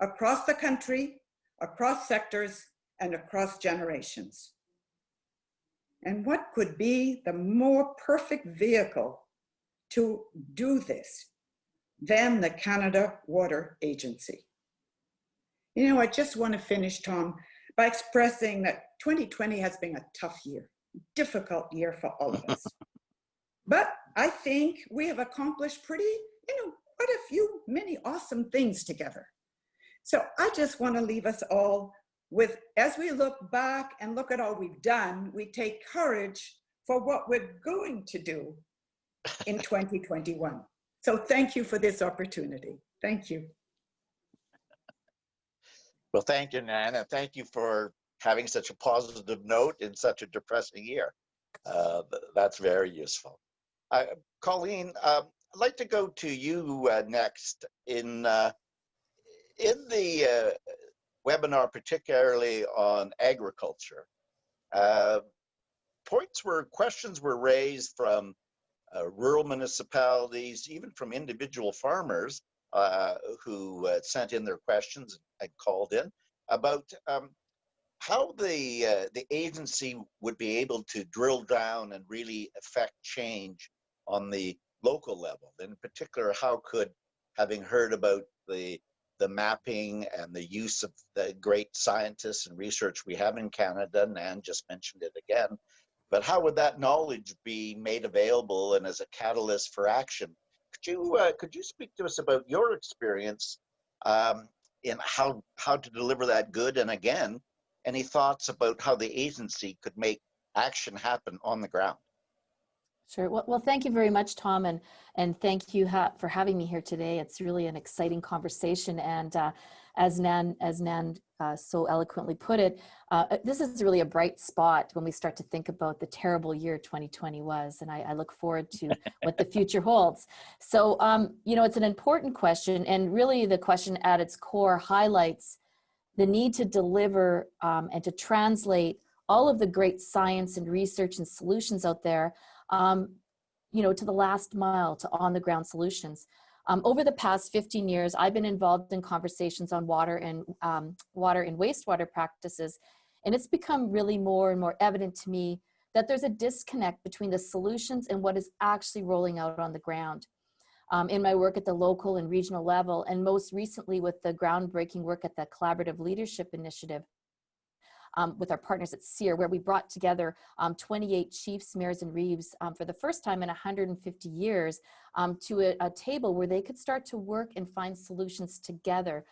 across the country, across sectors, and across generations. And what could be the more perfect vehicle to do this than the Canada Water Agency? You know, I just want to finish, Tom, by expressing that 2020 has been a tough year, difficult year for all of us. But I think we have accomplished quite a many awesome things together. So I just want to leave us all with, as we look back and look at all we've done, we take courage for what we're going to do in 2021. So thank you for this opportunity. Thank you. Well, thank you, Nan, and thank you for having such a positive note in such a depressing year. That's very useful. Colleen, I'd like to go to you next. In the webinar, particularly on agriculture, questions were raised from rural municipalities, even from individual farmers who sent in their questions and called in about how the agency would be able to drill down and really affect change on the local level. In particular, how could, having heard about the mapping and the use of the great scientists and research we have in Canada, Nan just mentioned it again, but how would that knowledge be made available and as a catalyst for action? Could you speak to us about your experience in how to deliver that good? And again, any thoughts about how the agency could make action happen on the ground? Sure. Well, thank you very much, Tom, and thank you for having me here today. It's really an exciting conversation, and as Nan so eloquently put it, this is really a bright spot when we start to think about the terrible year 2020 was, and I look forward to what the future holds. So, you know, it's an important question, and really the question at its core highlights the need to deliver and to translate all of the great science and research and solutions out there, you know, to the last mile, to on-the-ground solutions. Over the past 15 years, I've been involved in conversations on water and wastewater practices, and it's become really more and more evident to me that there's a disconnect between the solutions and what is actually rolling out on the ground. In my work at the local and regional level, and most recently with the groundbreaking work at the Collaborative Leadership Initiative, with our partners at SEER, where we brought together 28 chiefs, mayors, and reeves for the first time in 150 years to a table where they could start to work and find solutions together,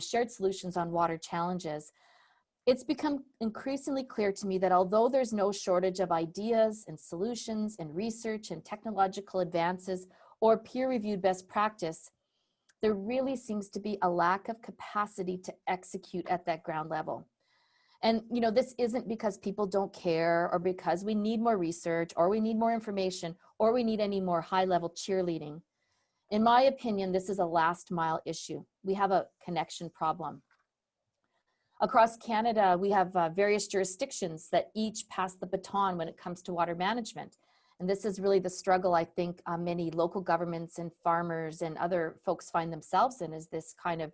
shared solutions on water challenges. It's become increasingly clear to me that although there's no shortage of ideas and solutions and research and technological advances or peer-reviewed best practice, there really seems to be a lack of capacity to execute at that ground level. And, you know, this isn't because people don't care or because we need more research or we need more information or we need any more high-level cheerleading. In my opinion, this is a last mile issue. We have a connection problem. Across Canada, we have various jurisdictions that each pass the baton when it comes to water management. And this is really the struggle I think many local governments and farmers and other folks find themselves in, is this kind of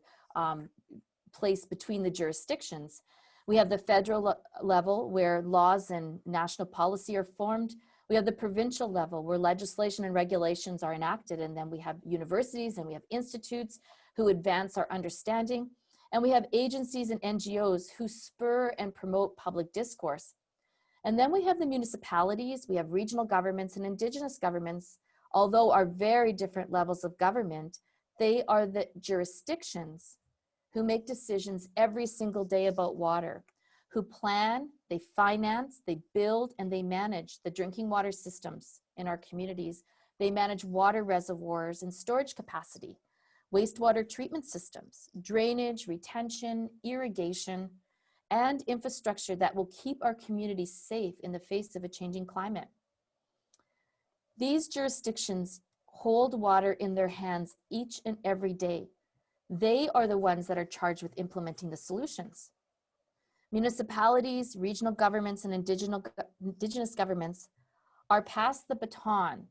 place between the jurisdictions. We have the federal level where laws and national policy are formed. We have the provincial level where legislation and regulations are enacted. And then we have universities and we have institutes who advance our understanding. And we have agencies and NGOs who spur and promote public discourse. And then we have the municipalities, we have regional governments and Indigenous governments. Although are very different levels of government, they are the jurisdictions who make decisions every single day about water, who plan, they finance, they build, and they manage the drinking water systems in our communities. They manage water reservoirs and storage capacity, wastewater treatment systems, drainage, retention, irrigation, and infrastructure that will keep our communities safe in the face of a changing climate. These jurisdictions hold water in their hands each and every day. They are the ones that are charged with implementing the solutions. Municipalities, regional governments, and Indigenous governments are passed the baton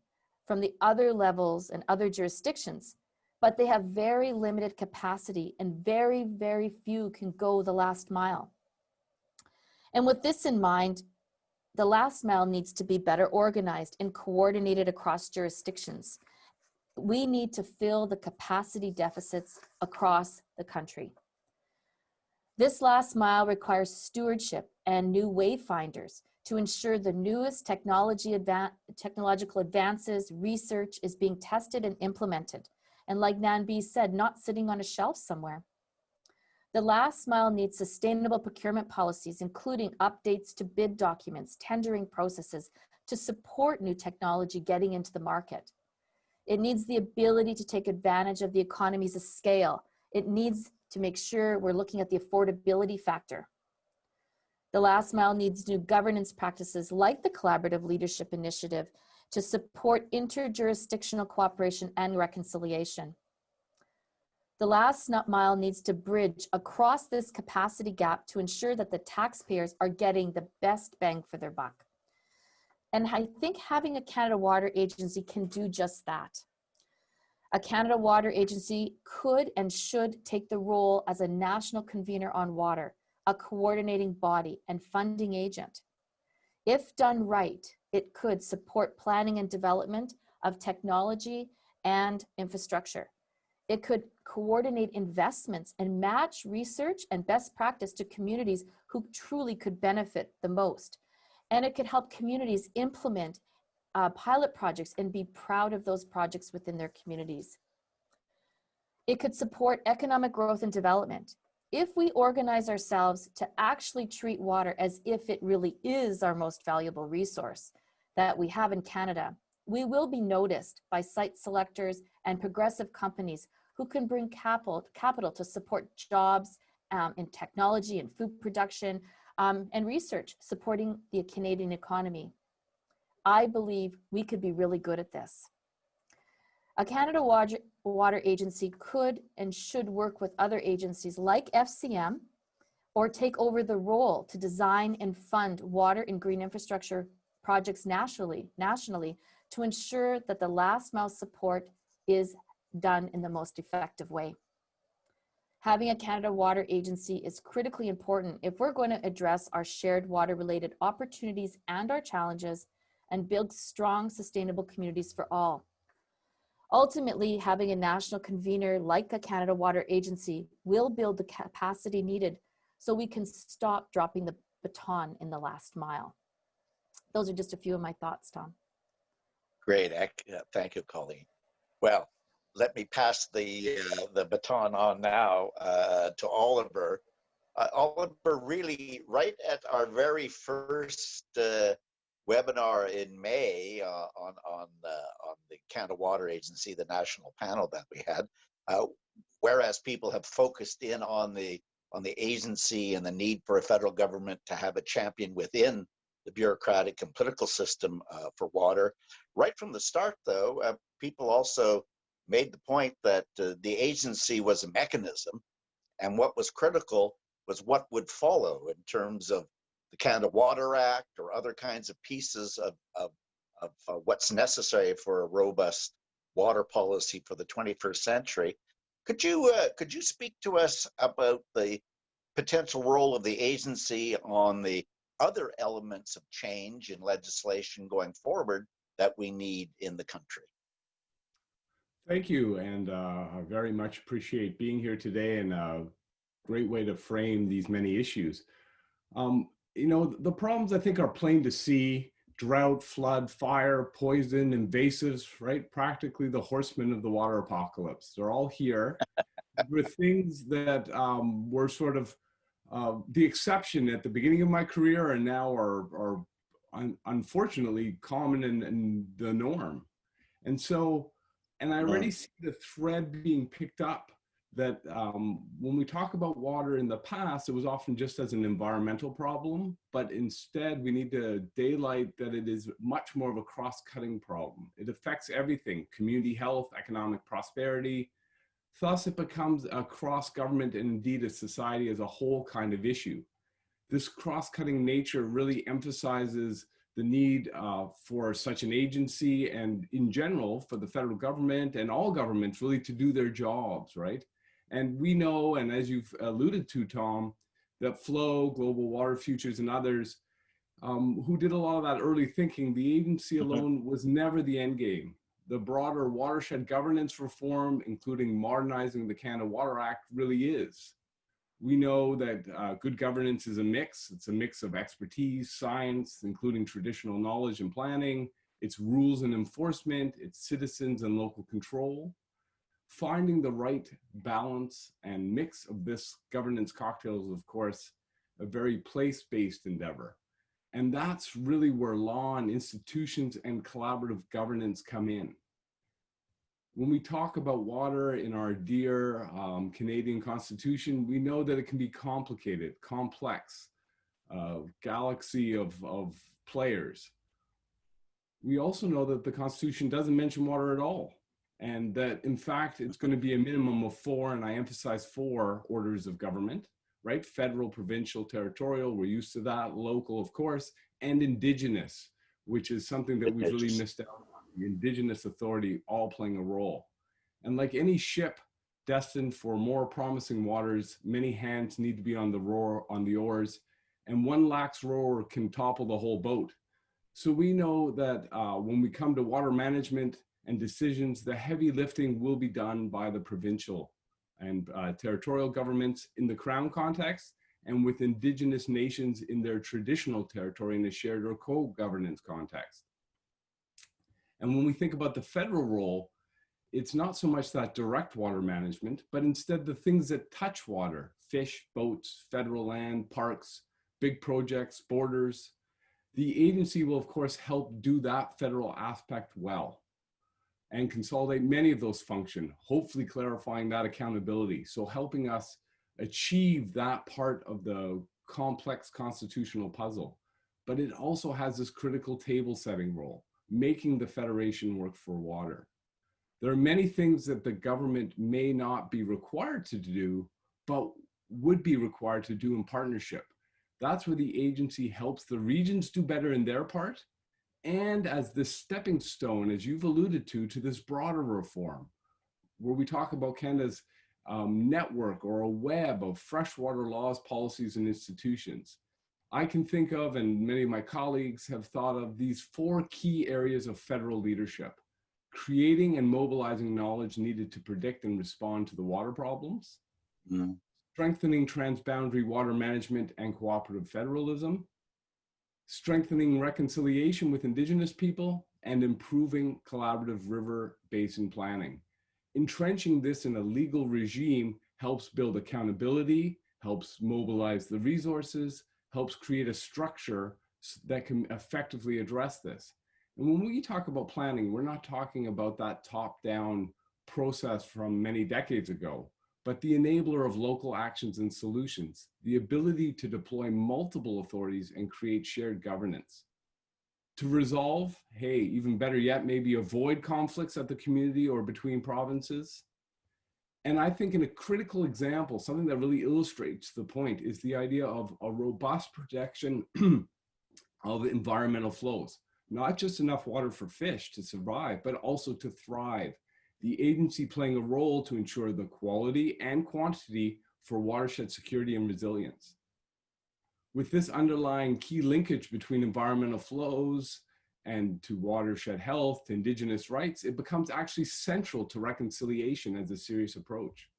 from the other levels and other jurisdictions, but they have very limited capacity and very, very few can go the last mile. And with this in mind, the last mile needs to be better organized and coordinated across jurisdictions. We need to fill the capacity deficits across the country. This last mile requires stewardship and new wayfinders to ensure the newest technological advances, research is being tested and implemented. And like Nan B said, not sitting on a shelf somewhere. The last mile needs sustainable procurement policies, including updates to bid documents, tendering processes to support new technology getting into the market. It needs the ability to take advantage of the economies of scale. It needs to make sure we're looking at the affordability factor. The last mile needs new governance practices like the Collaborative Leadership Initiative to support interjurisdictional cooperation and reconciliation. The last mile needs to bridge across this capacity gap to ensure that the taxpayers are getting the best bang for their buck. And I think having a Canada Water Agency can do just that. A Canada Water Agency could and should take the role as a national convener on water, a coordinating body and funding agent. If done right, it could support planning and development of technology and infrastructure. It could coordinate investments and match research and best practice to communities who truly could benefit the most. And it could help communities implement pilot projects and be proud of those projects within their communities. It could support economic growth and development. If we organize ourselves to actually treat water as if it really is our most valuable resource that we have in Canada, we will be noticed by site selectors and progressive companies who can bring capital to support jobs in technology and food production and research supporting the Canadian economy. I believe we could be really good at this. A Canada Water Agency could and should work with other agencies like FCM or take over the role to design and fund water and green infrastructure projects nationally to ensure that the last mile support is done in the most effective way. Having a Canada Water Agency is critically important if we're going to address our shared water-related opportunities and our challenges and build strong, sustainable communities for all. Ultimately, having a national convener like a Canada Water Agency will build the capacity needed so we can stop dropping the baton in the last mile. Those are just a few of my thoughts, Tom. Great. Thank you, Colleen. Well, let me pass the baton on now to Oliver. Oliver, really, right at our very first webinar in May on the Canada Water Agency, the national panel that we had, whereas people have focused in on the agency and the need for a federal government to have a champion within the bureaucratic and political system for water. Right from the start, though, people also made the point that the agency was a mechanism, and what was critical was what would follow in terms of the Canada Water Act or other kinds of pieces of what's necessary for a robust water policy for the 21st century. Could you speak to us about the potential role of the agency on the other elements of change in legislation going forward that we need in the country? Thank you, and I very much appreciate being here today, and a great way to frame these many issues. You know, the problems I think are plain to see: drought, flood, fire, poison, invasives, right? Practically the horsemen of the water apocalypse. They're all here with things that were sort of the exception at the beginning of my career and now are unfortunately common and the norm. And so, and I already see the thread being picked up that when we talk about water in the past, it was often just as an environmental problem, but instead we need to daylight that it is much more of a cross-cutting problem. It affects everything: community health, economic prosperity. Thus, it becomes a cross-government and indeed a society as a whole kind of issue. This cross-cutting nature really emphasizes the need for such an agency, and in general for the federal government and all governments really to do their jobs, right? And we know, and as you've alluded to, Tom, that Flow, Global Water Futures, and others who did a lot of that early thinking, the agency alone was never the end game. The broader watershed governance reform, including modernizing the Canada Water Act, really is. We know that good governance is a mix. It's a mix of expertise, science, including traditional knowledge and planning, it's rules and enforcement, it's citizens and local control. Finding the right balance and mix of this governance cocktail is, of course, a very place-based endeavor. And that's really where law and institutions and collaborative governance come in. When we talk about water in our dear Canadian Constitution, we know that it can be complicated, complex, galaxy of players. We also know that the Constitution doesn't mention water at all, and that in fact it's going to be a minimum of 4, and I emphasize 4 orders of government, right? Federal, provincial, territorial, we're used to that, local, of course, and Indigenous, which is something that we've really missed out on. The Indigenous authority all playing a role. And like any ship destined for more promising waters, many hands need to be on the oars, and one lax rower can topple the whole boat. So we know that when we come to water management and decisions, the heavy lifting will be done by the provincial and territorial governments in the Crown context, and with Indigenous nations in their traditional territory in a shared or co-governance context. And when we think about the federal role, it's not so much that direct water management, but instead the things that touch water: fish, boats, federal land, parks, big projects, borders. The agency will, of course, help do that federal aspect well. and consolidate many of those functions, hopefully clarifying that accountability. So helping us achieve that part of the complex constitutional puzzle. But it also has this critical table setting role, making the Federation work for water. There are many things that the government may not be required to do, but would be required to do in partnership. That's where the agency helps the regions do better in their part, and as this stepping stone, as you've alluded to this broader reform, where we talk about Canada's network or a web of freshwater laws, policies, and institutions. I can think of, and many of my colleagues have thought of, these 4 key areas of federal leadership: creating and mobilizing knowledge needed to predict and respond to the water problems, strengthening transboundary water management and cooperative federalism, strengthening reconciliation with Indigenous people, and improving collaborative river basin planning. Entrenching this in a legal regime helps build accountability, helps mobilize the resources, helps create a structure that can effectively address this. And when we talk about planning, we're not talking about that top-down process from many decades ago, but the enabler of local actions and solutions, the ability to deploy multiple authorities and create shared governance. To resolve, hey, even better yet, maybe avoid conflicts at the community or between provinces. And I think in a critical example, something that really illustrates the point is the idea of a robust protection of environmental flows. Not just enough water for fish to survive, but also to thrive. The agency playing a role to ensure the quality and quantity for watershed security and resilience. With this underlying key linkage between environmental flows and to watershed health, to Indigenous rights, it becomes actually central to reconciliation as a serious approach.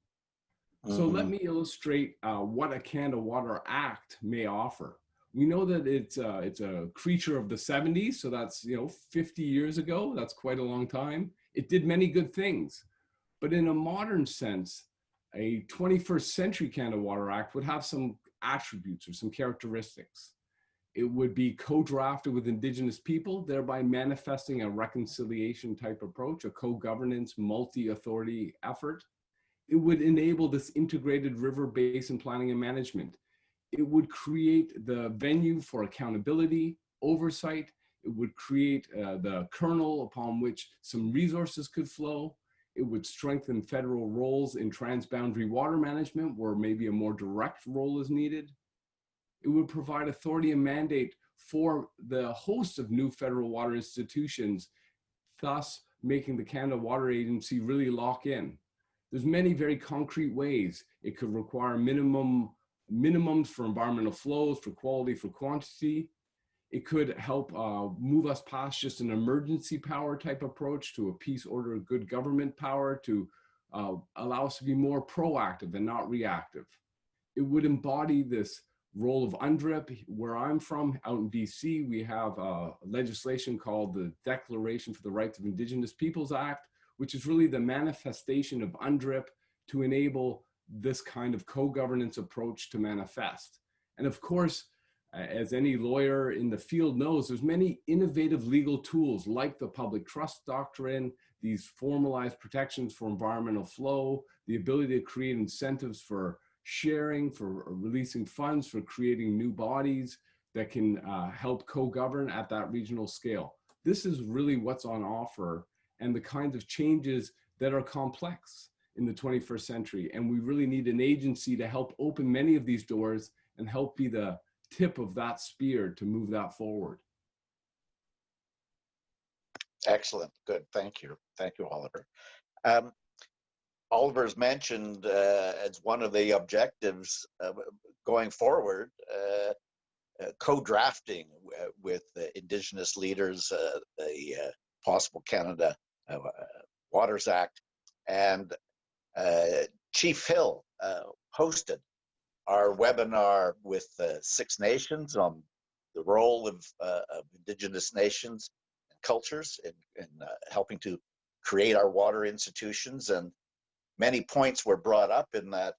So let me illustrate what a Canada Water Act may offer. We know that it's a creature of the 70s, so that's 50 years ago. That's quite a long time. It did many good things, but in a modern sense, a 21st century Canada Water Act would have some attributes or some characteristics. It would be co-drafted with Indigenous people, thereby manifesting a reconciliation type approach, a co-governance, multi-authority effort. It would enable this integrated river basin planning and management. It would create the venue for accountability, oversight. It would create the kernel upon which some resources could flow. It would strengthen federal roles in transboundary water management, where maybe a more direct role is needed. It would provide authority and mandate for the host of new federal water institutions, thus making the Canada Water Agency really lock in. There's many very concrete ways. It could require minimums for environmental flows, for quality, for quantity. It could help move us past just an emergency power type approach to a peace, order, good government power, to allow us to be more proactive and not reactive. It would embody this role of UNDRIP. Where I'm from, out in BC, we have legislation called the Declaration for the Rights of Indigenous Peoples Act, which is really the manifestation of UNDRIP to enable this kind of co-governance approach to manifest. And of course, as any lawyer in the field knows, there's many innovative legal tools like the public trust doctrine, these formalized protections for environmental flow, the ability to create incentives for sharing, for releasing funds, for creating new bodies that can help co-govern at that regional scale. This is really what's on offer and the kinds of changes that are complex in the 21st century. And we really need an agency to help open many of these doors and help be the tip of that spear to move that forward. Excellent. Good. Thank you. Thank you, Oliver. Oliver's mentioned as one of the objectives going forward, co-drafting with Indigenous leaders, the possible Canada Waters Act. And Chief Hill hosted our webinar with 6 nations on the role of Indigenous nations and cultures in helping to create our water institutions. And many points were brought up in that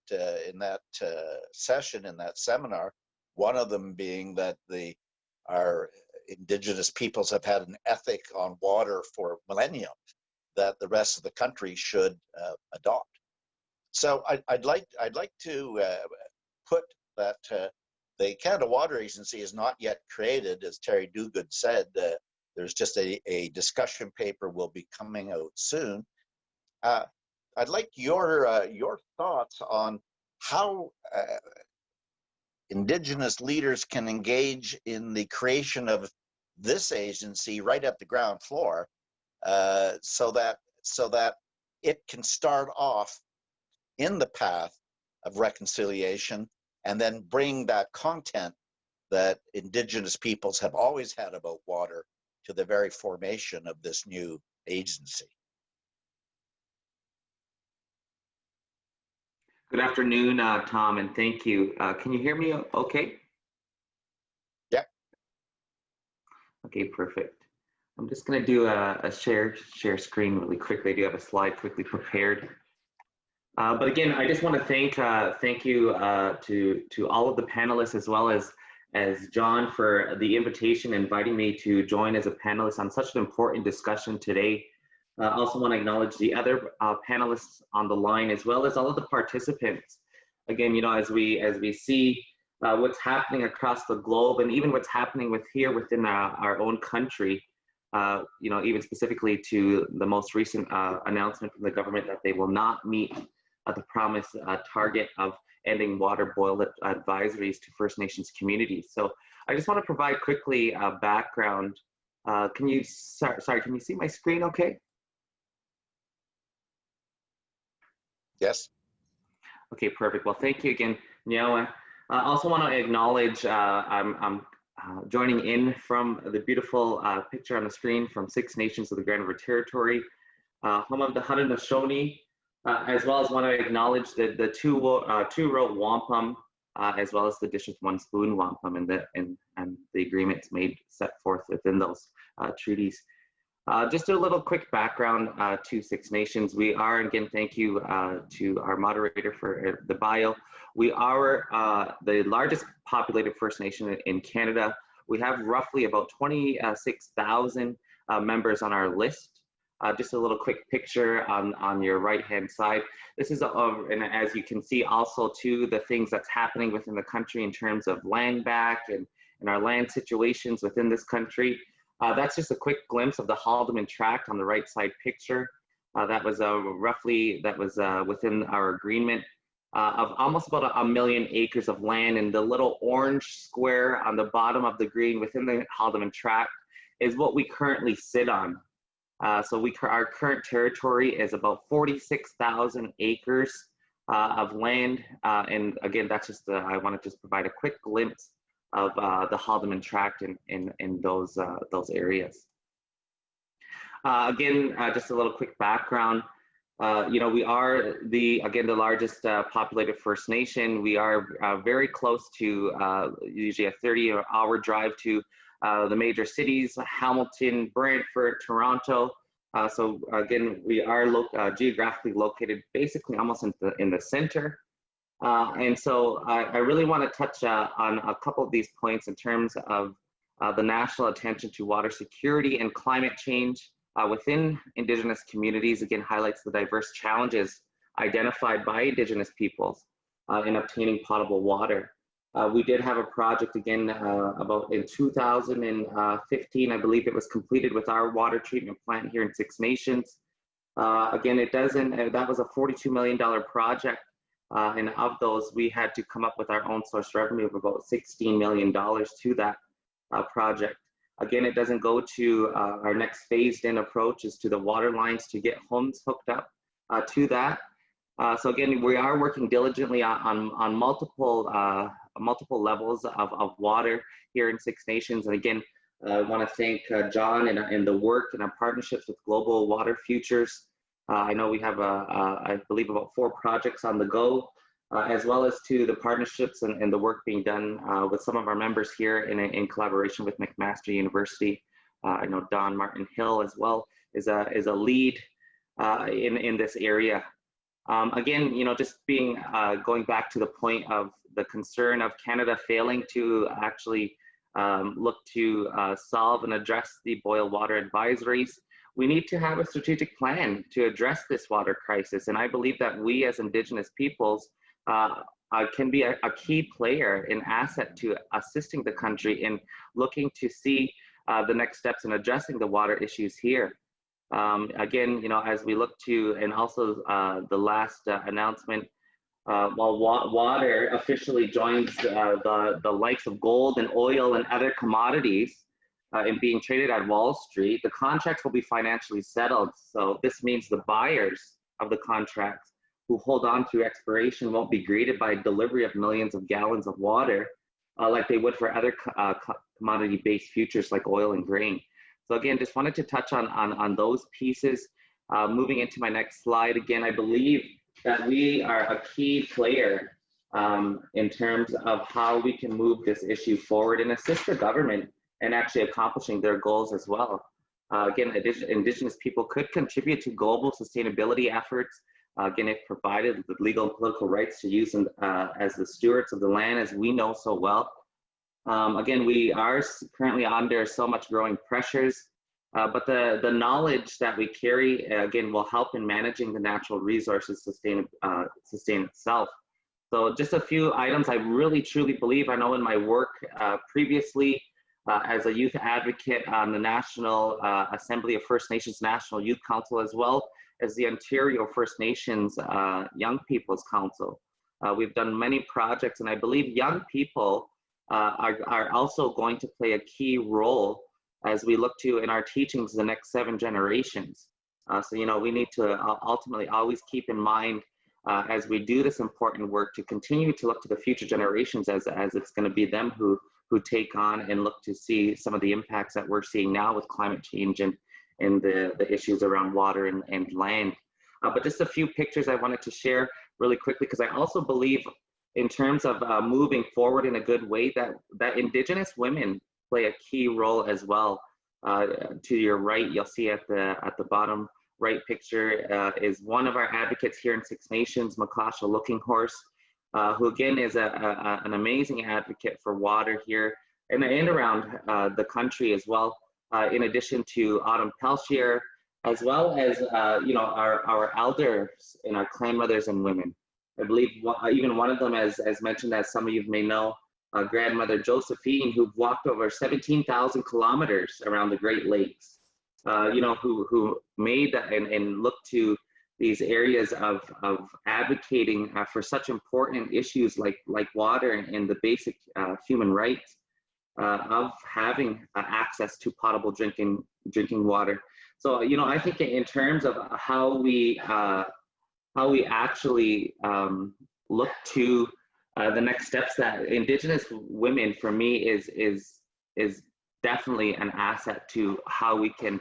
session, in that seminar. One of them being that our Indigenous peoples have had an ethic on water for millennia, that the rest of the country should adopt. So I'd like to put that the Canada Water Agency is not yet created, as Terry Duguid said. There's just a discussion paper will be coming out soon. I'd like your thoughts on how Indigenous leaders can engage in the creation of this agency right at the ground floor, so that it can start off in the path of reconciliation and then bring that content that Indigenous peoples have always had about water to the very formation of this new agency. Good afternoon, Tom, and thank you. Can you hear me okay? Yeah. Okay, perfect. I'm just going to do a share screen really quickly. I do have a slide quickly prepared. But again, I just want to thank you to all of the panelists, as well as John, for the invitation, inviting me to join as a panelist on such an important discussion today. I also want to acknowledge the other panelists on the line, as well as all of the participants. Again, you know, as we see what's happening across the globe, and even what's happening within our own country, you know, even specifically to the most recent announcement from the government that they will not meet the promised target of ending water boil advisories to First Nations communities. So I just want to provide quickly a background. Can you see my screen okay? Yes. Okay, perfect. Well, thank you again, Nyawa. I also want to acknowledge I'm joining in from the beautiful picture on the screen from Six Nations of the Grand River Territory, home of the Haudenosaunee, as well as want to acknowledge the two-row wampum, as well as the District 1 spoon wampum, and the agreements set forth within those treaties. Just a little quick background to Six Nations. We are, again, thank you to our moderator for the bio. We are the largest populated First Nation in Canada. We have roughly about 26,000 members on our list. Just a little quick picture on your right-hand side. This is, and as you can see also too, the things that's happening within the country in terms of land back and our land situations within this country. That's just a quick glimpse of the Haldeman Tract on the right side picture. That was within our agreement of almost about 1 million acres of land, and the little orange square on the bottom of the green within the Haldeman Tract is what we currently sit on. So our current territory is about 46,000 acres of land, and again, that's just I want to just provide a quick glimpse of the Haldeman Tract in those areas. Again, just a little quick background. You know, we are the largest populated First Nation. We are very close to usually a 30-hour drive to the major cities: Hamilton, Brantford, Toronto. So again, we are geographically located basically almost in the center. And so I really want to touch on a couple of these points in terms of the national attention to water security and climate change within Indigenous communities. Again, highlights the diverse challenges identified by Indigenous peoples in obtaining potable water. We did have a project again about in 2015, I believe it was completed with our water treatment plant here in Six Nations. Again, that was a $42 million project. And of those, we had to come up with our own source revenue of about $16 million to that project. Again, it doesn't go to our next phased in approach is to the water lines to get homes hooked up to that. So again, we are working diligently on multiple levels of water here in Six Nations. And again, I want to thank John and the work and our partnerships with Global Water Futures. I know we have, I believe, about 4 projects on the go, as well as to the partnerships and the work being done with some of our members here in collaboration with McMaster University. I know Don Martin Hill as well is a lead in this area. Again, you know, just going back to the point of the concern of Canada failing to actually look to solve and address the boil water advisories. we need to have a strategic plan to address this water crisis. And I believe that we as Indigenous peoples can be a key player, an asset to assisting the country in looking to see the next steps in addressing the water issues here. Again, as we look to, and also the last announcement, while water officially joins the likes of gold and oil and other commodities in being traded at Wall Street, the contracts will be financially settled. So this means the buyers of the contracts who hold on to expiration won't be greeted by delivery of millions of gallons of water like they would for other commodity-based futures like oil and grain. So again, just wanted to touch on those pieces. Moving into my next slide, again, I believe that we are a key player in terms of how we can move this issue forward and assist the government in actually accomplishing their goals as well. Again, Indigenous people could contribute to global sustainability efforts, again, if provided the legal and political rights to use them as the stewards of the land, as we know so well. Again, we are currently under so much growing pressures, but the knowledge that we carry, again, will help in managing the natural resources sustain itself. So just a few items I really truly believe. I know in my work previously as a youth advocate on the National Assembly of First Nations National Youth Council, as well as the Ontario First Nations Young People's Council. We've done many projects, and I believe young people are also going to play a key role as we look to in our teachings the next 7 generations. So, we need to ultimately always keep in mind as we do this important work to continue to look to the future generations as it's going to be them who take on and look to see some of the impacts that we're seeing now with climate change and the issues around water and land. But just a few pictures I wanted to share really quickly, because I also believe in terms of moving forward in a good way that Indigenous women play a key role as well. To your right, you'll see at the bottom right picture is one of our advocates here in Six Nations, Makasha Looking Horse, who again is an amazing advocate for water here and around the country as well. In addition to Autumn Pelchier, as well as our elders and our clan mothers and women. I believe even one of them, as mentioned, as some of you may know, grandmother Josephine, who walked over 17,000 kilometers around the Great Lakes, who made that and looked to these areas of advocating for such important issues like water and the basic human rights of having access to potable drinking water. So, I think in terms of how we actually look to the next steps, that Indigenous women, for me, is definitely an asset to how we can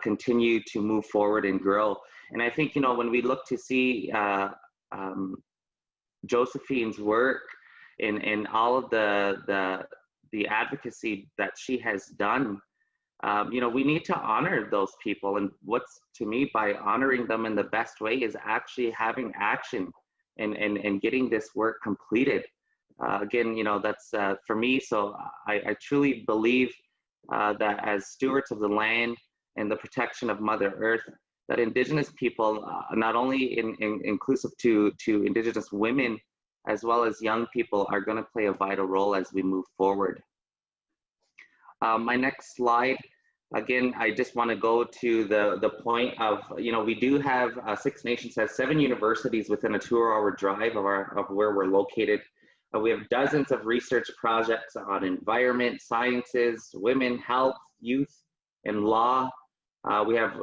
continue to move forward and grow. And I think, when we look to see Josephine's work in all of the advocacy that she has done, we need to honor those people. And what's, to me, by honoring them in the best way is actually having action and getting this work completed. Again, that's for me. So I truly believe that as stewards of the land and the protection of Mother Earth, that Indigenous people, not only inclusive to Indigenous women, as well as young people, are going to play a vital role as we move forward. My next slide, again, I just want to go to the point of, we do have Six Nations has 7 universities within a 2-hour drive of where we're located. We have dozens of research projects on environment, sciences, women, health, youth, and law. We have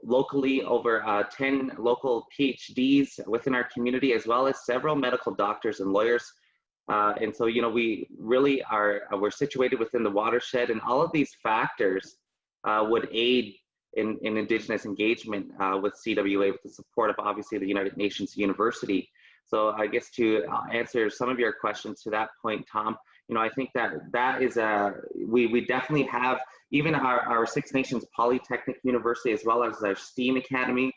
locally over 10 local PhDs within our community, as well as several medical doctors and lawyers. And so, we really we're situated within the watershed, and all of these factors would aid in Indigenous engagement with CWA, with the support of, obviously, the United Nations University. So I guess to answer some of your questions to that point, Tom, I think that is we definitely have, even our Six Nations Polytechnic University, as well as our STEAM Academy.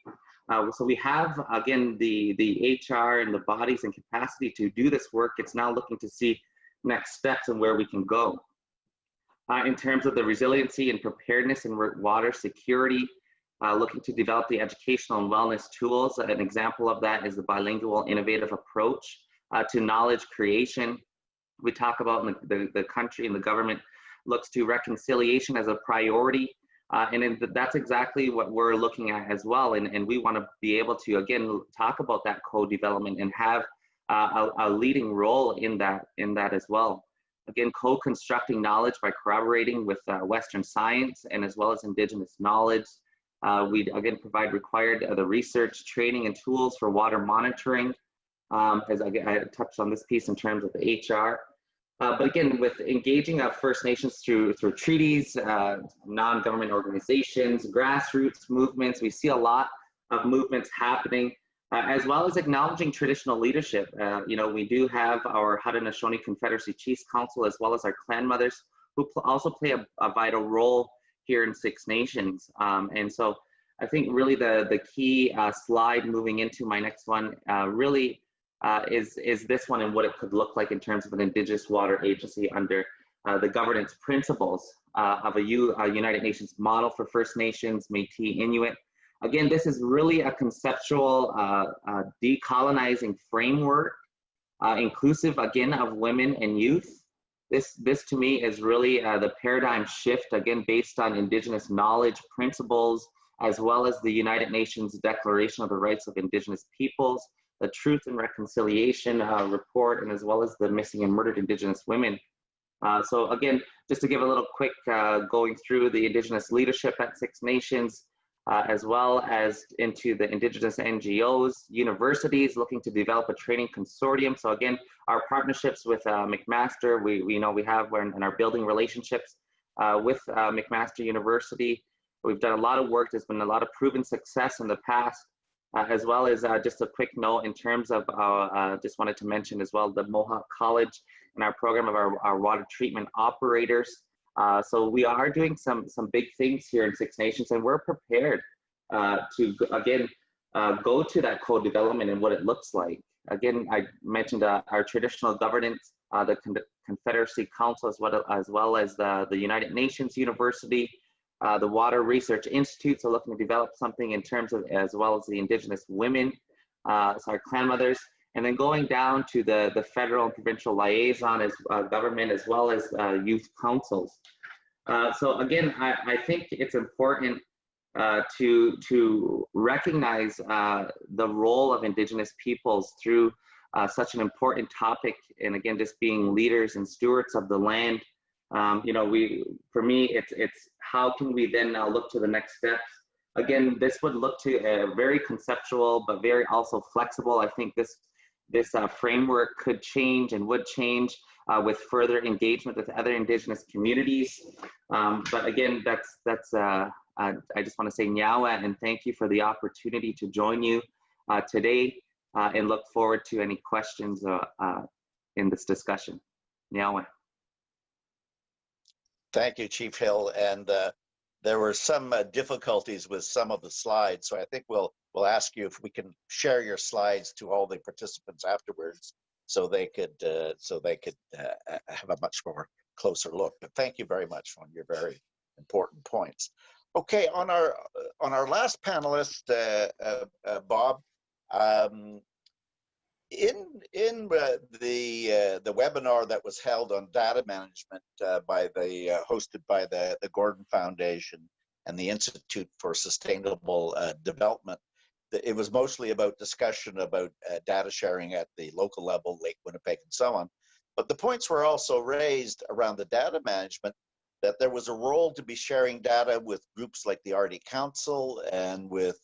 So we have, again, the HR and the bodies and capacity to do this work. It's now looking to see next steps and where we can go. In terms of the resiliency and preparedness and water security, looking to develop the educational and wellness tools. An example of that is the bilingual innovative approach to knowledge creation. We talk about the country and the government looks to reconciliation as a priority. That's exactly what we're looking at as well. And we want to be able to, again, talk about that co-development and have a leading role in that as well. Again, co-constructing knowledge by corroborating with Western science and as well as Indigenous knowledge. We, again, provide required the research, training, and tools for water monitoring. As I touched on this piece in terms of the HR. But again, with engaging First Nations through treaties, non-government organizations, grassroots movements, we see a lot of movements happening, as well as acknowledging traditional leadership. You know, we do have our Haudenosaunee Confederacy Chiefs Council, as well as our clan mothers, who also play a vital role here in Six Nations. And so I think really the key slide moving into my next one really is this one and what it could look like in terms of an Indigenous water agency under the governance principles of a United Nations model for First Nations, Métis, Inuit. Again, this is really a conceptual decolonizing framework, inclusive again of women and youth. This to me is really the paradigm shift, again, based on Indigenous knowledge principles, as well as the United Nations Declaration of the Rights of Indigenous Peoples, the Truth and Reconciliation report, and as well as the Missing and Murdered Indigenous Women. So again, just to give a little quick going through the Indigenous leadership at Six Nations, as well as into the Indigenous NGOs, universities looking to develop a training consortium. So again, our partnerships with McMaster, we know we have, we're in our building relationships with McMaster University. We've done a lot of work. There's been a lot of proven success in the past, as well as just a quick note in terms of, just wanted to mention as well, the Mohawk College and our program of our water treatment operators. So we are doing some big things here in Six Nations, and we're prepared to, again, go to that co-development and what it looks like. Again, I mentioned our traditional governance, the Confederacy Council, as well as the United Nations University, the Water Research Institute, so looking to develop something in terms of, as well as the Indigenous women, so our clan mothers, and then going down to the federal and provincial liaison as government, as well as youth councils. So again, I think it's important to recognize the role of Indigenous peoples through such an important topic, and again, just being leaders and stewards of the land. You know, for me, it's how can we then now look to the next steps? Again, this would look to a very conceptual, but very also flexible. I think this framework could change and would change with further engagement with other Indigenous communities. But again, I just want to say nyawa and thank you for the opportunity to join you today, and look forward to any questions in this discussion. Nyawa. Thank you, Chief Hill. And there were some difficulties with some of the slides, so I think we'll ask you if we can share your slides to all the participants afterwards, so they could have a much more closer look. But thank you very much on your very important points. Okay, on our last panelist, Bob. In the webinar that was held on data management hosted by the Gordon Foundation and the Institute for Sustainable Development, it was mostly about discussion about data sharing at the local level, Lake Winnipeg and so on. But the points were also raised around the data management, that there was a role to be sharing data with groups like the Arctic Council and with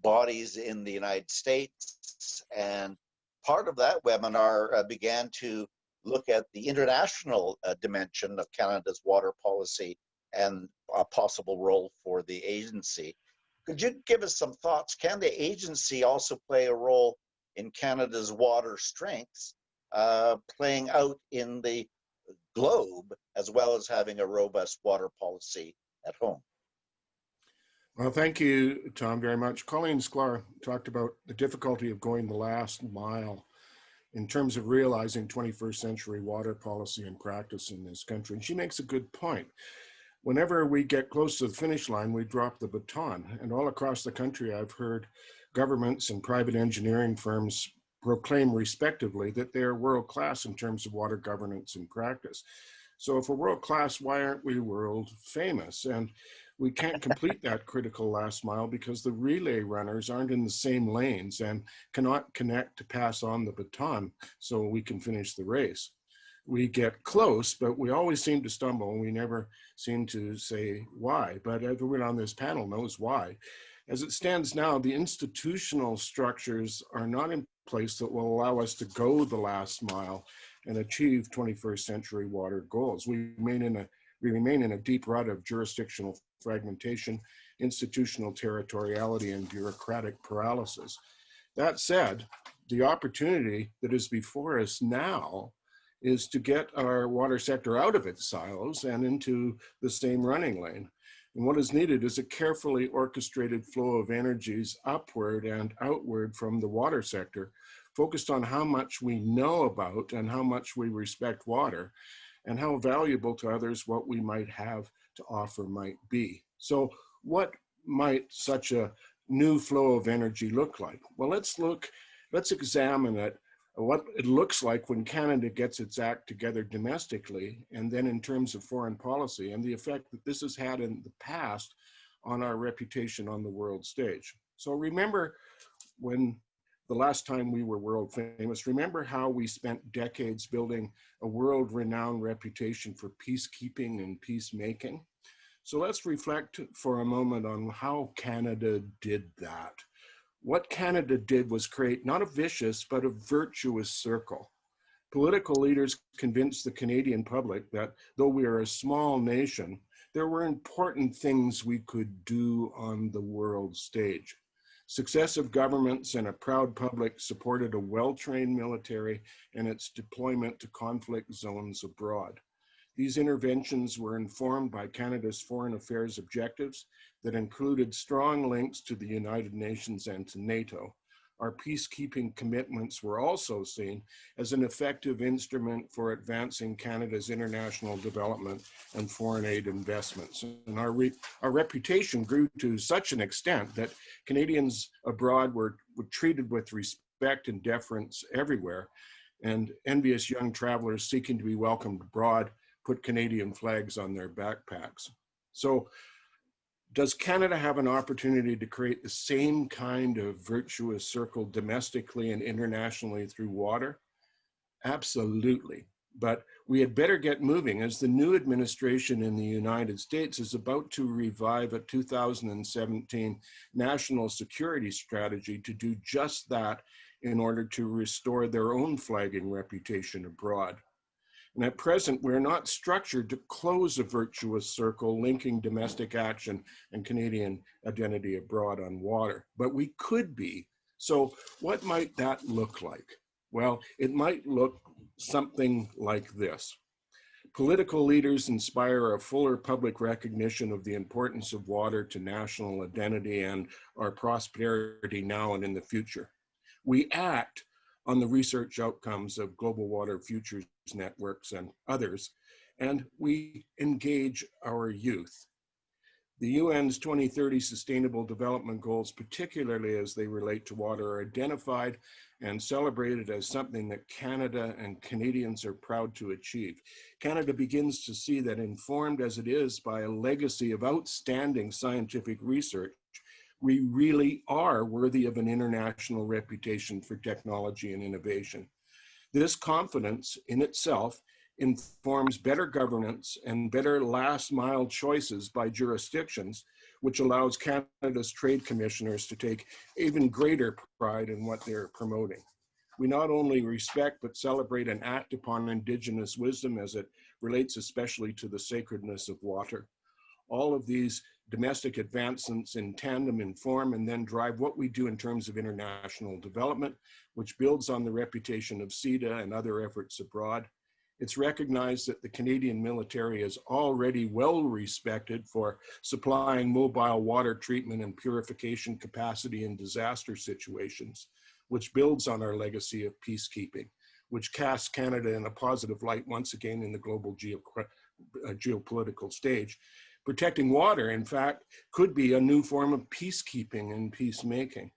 bodies in the United States. And part of that webinar began to look at the international dimension of Canada's water policy and a possible role for the agency. Could you give us some thoughts? Can the agency also play a role in Canada's water strengths, playing out in the globe, as well as having a robust water policy at home? Well, thank you, Tom, very much. Colleen Sklar talked about the difficulty of going the last mile in terms of realizing 21st century water policy and practice in this country. And she makes a good point. Whenever we get close to the finish line, we drop the baton. And all across the country, I've heard governments and private engineering firms proclaim respectively that they are world-class in terms of water governance and practice. So if we're world-class, why aren't we world famous? And we can't complete that critical last mile because the relay runners aren't in the same lanes and cannot connect to pass on the baton so we can finish the race. We get close, but we always seem to stumble, and we never seem to say why. But everyone on this panel knows why. As it stands now, the institutional structures are not in place that will allow us to go the last mile and achieve 21st century water goals. We remain in a deep rut of jurisdictional fragmentation, institutional territoriality, and bureaucratic paralysis. That said, the opportunity that is before us now is to get our water sector out of its silos and into the same running lane. And what is needed is a carefully orchestrated flow of energies upward and outward from the water sector, focused on how much we know about and how much we respect water, and how valuable to others what we might have to offer might be. So what might such a new flow of energy look like? Well, let's examine it, what it looks like when Canada gets its act together domestically, and then in terms of foreign policy, and the effect that this has had in the past on our reputation on the world stage. So remember when the last time we were world famous, remember how we spent decades building a world-renowned reputation for peacekeeping and peacemaking? So let's reflect for a moment on how Canada did that. What Canada did was create not a vicious, but a virtuous circle. Political leaders convinced the Canadian public that though we are a small nation, there were important things we could do on the world stage. Successive governments and a proud public supported a well-trained military and its deployment to conflict zones abroad. These interventions were informed by Canada's foreign affairs objectives that included strong links to the United Nations and to NATO. Our peacekeeping commitments were also seen as an effective instrument for advancing Canada's international development and foreign aid investments. And our reputation grew to such an extent that Canadians abroad were treated with respect and deference everywhere, and envious young travelers seeking to be welcomed abroad put Canadian flags on their backpacks. So does Canada have an opportunity to create the same kind of virtuous circle domestically and internationally through water? Absolutely. But we had better get moving, as the new administration in the United States is about to revive a 2017 national security strategy to do just that in order to restore their own flagging reputation abroad. And at present, we're not structured to close a virtuous circle linking domestic action and Canadian identity abroad on water, but we could be. So what might that look like? Well, it might look something like this. Political leaders inspire a fuller public recognition of the importance of water to national identity and our prosperity now and in the future. We act on the research outcomes of global water futures networks and others, and we engage our youth. The UN's 2030 Sustainable Development Goals, particularly as they relate to water, are identified and celebrated as something that Canada and Canadians are proud to achieve. Canada begins to see that, informed as it is by a legacy of outstanding scientific research, we really are worthy of an international reputation for technology and innovation. This confidence in itself informs better governance and better last mile choices by jurisdictions, which allows Canada's trade commissioners to take even greater pride in what they're promoting. We not only respect, but celebrate and act upon Indigenous wisdom as it relates especially to the sacredness of water. All of these domestic advancements in tandem inform and then drive what we do in terms of international development, which builds on the reputation of CEDA and other efforts abroad. It's recognized that the Canadian military is already well respected for supplying mobile water treatment and purification capacity in disaster situations, which builds on our legacy of peacekeeping, which casts Canada in a positive light once again in the global geopolitical stage. Protecting water, in fact, could be a new form of peacekeeping and peacemaking.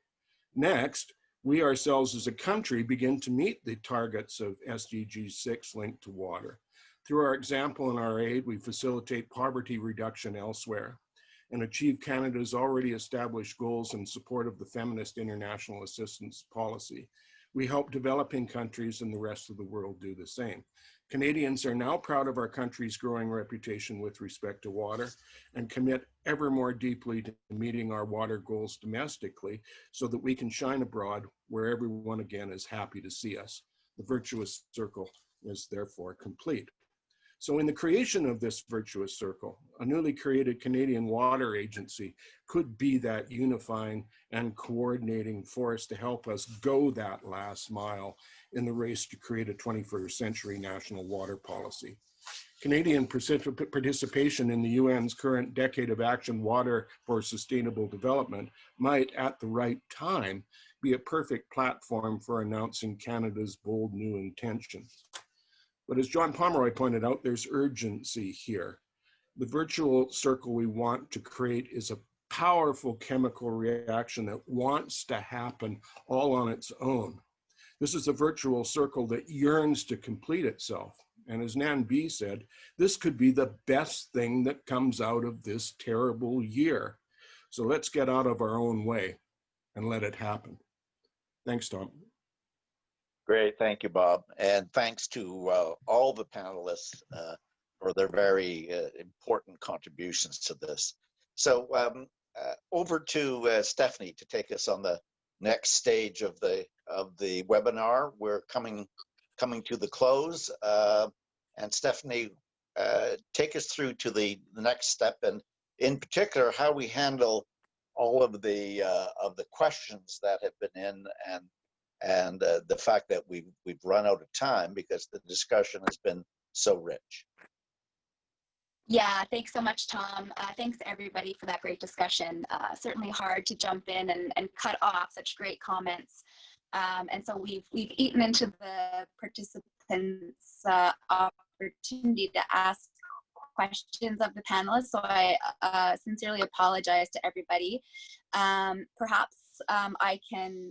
Next, we ourselves as a country begin to meet the targets of SDG 6 linked to water. Through our example and our aid, we facilitate poverty reduction elsewhere and achieve Canada's already established goals in support of the feminist international assistance policy. We help developing countries and the rest of the world do the same. Canadians are now proud of our country's growing reputation with respect to water and commit ever more deeply to meeting our water goals domestically so that we can shine abroad where everyone again is happy to see us. The virtuous circle is therefore complete. So in the creation of this virtuous circle, a newly created Canadian Water Agency could be that unifying and coordinating force to help us go that last mile in the race to create a 21st century national water policy. Canadian participation in the UN's current Decade of Action Water for Sustainable Development might, at the right time, be a perfect platform for announcing Canada's bold new intentions. But as John Pomeroy pointed out, there's urgency here. The virtual circle we want to create is a powerful chemical reaction that wants to happen all on its own. This is a virtual circle that yearns to complete itself. And as Nan B said, this could be the best thing that comes out of this terrible year. So let's get out of our own way and let it happen. Thanks, Tom. Great, thank you, Bob. And thanks to all the panelists for their very important contributions to this. So over to Stephanie to take us on the next stage of the webinar. We're coming to the close. And Stephanie, take us through to the next step, and in particular, how we handle all of the questions that have been in, and the fact that we've run out of time because the discussion has been so rich. Yeah, thanks so much, Tom. Thanks everybody for that great discussion. Certainly hard to jump in and cut off such great comments. And so we've eaten into the participants' opportunity to ask questions of the panelists. So I sincerely apologize to everybody. Perhaps I can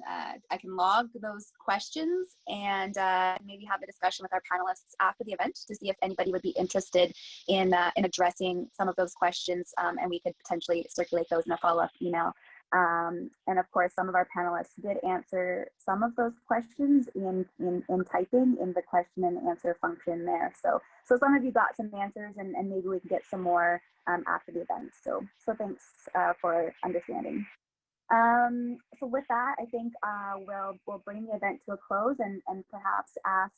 log those questions and maybe have a discussion with our panelists after the event to see if anybody would be interested in addressing some of those questions, and we could potentially circulate those in a follow-up email. And of course, some of our panelists did answer some of those questions in typing in the question and answer function there. So some of you got some answers, and maybe we can get some more after the event. So thanks for understanding. So with that, I think we'll bring the event to a close and perhaps ask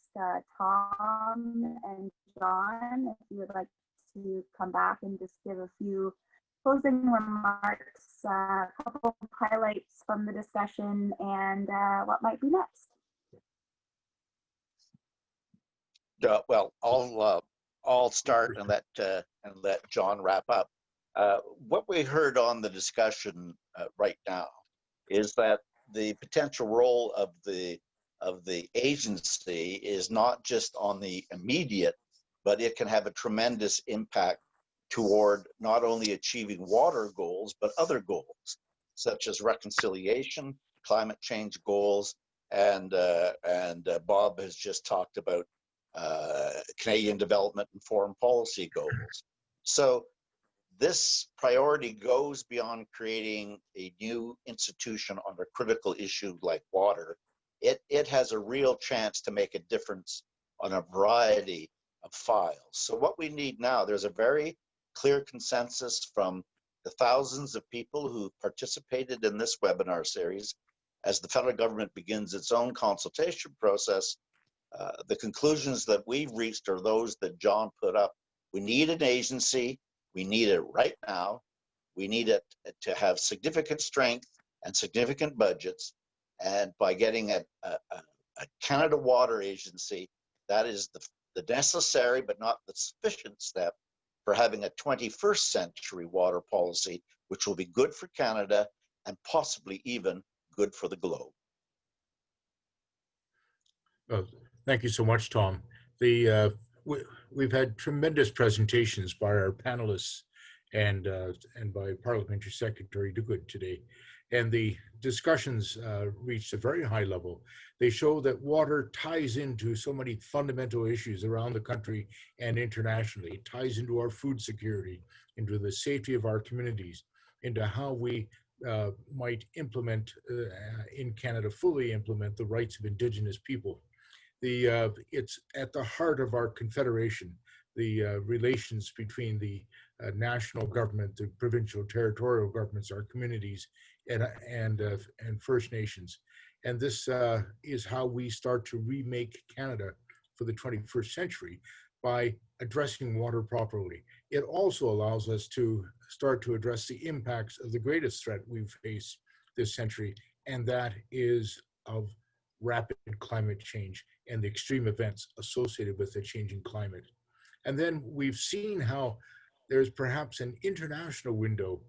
Tom and John if you would like to come back and just give a few closing remarks, a couple of highlights from the discussion, and what might be next. Well, I'll start and let John wrap up. What we heard on the discussion right now is that the potential role of the agency is not just on the immediate, but it can have a tremendous impact toward not only achieving water goals, but other goals, such as reconciliation, climate change goals, and Bob has just talked about Canadian development and foreign policy goals. So this priority goes beyond creating a new institution on a critical issue like water. It has a real chance to make a difference on a variety of files. So what we need now, there's a very clear consensus from the thousands of people who participated in this webinar series. As the federal government begins its own consultation process, the conclusions that we've reached are those that John put up. We need an agency. We need it right now. We need it to have significant strength and significant budgets. And by getting a Canada Water Agency, that is the necessary but not the sufficient step for having a 21st century water policy, which will be good for Canada and possibly even good for the globe. Well, thank you so much, Tom. We've had tremendous presentations by our panelists, and by Parliamentary Secretary Duguid today. And the discussions reached a very high level. They show that water ties into so many fundamental issues around the country and internationally. It ties into our food security, into the safety of our communities, into how we might implement in Canada, fully implement the rights of Indigenous people. It's at the heart of our confederation, the relations between the national government, the provincial, territorial governments, our communities, and First Nations. And this is how we start to remake Canada for the 21st century, by addressing water properly. It also allows us to start to address the impacts of the greatest threat we face this century, and that is of rapid climate change and the extreme events associated with the changing climate. And then we've seen how there's perhaps an international window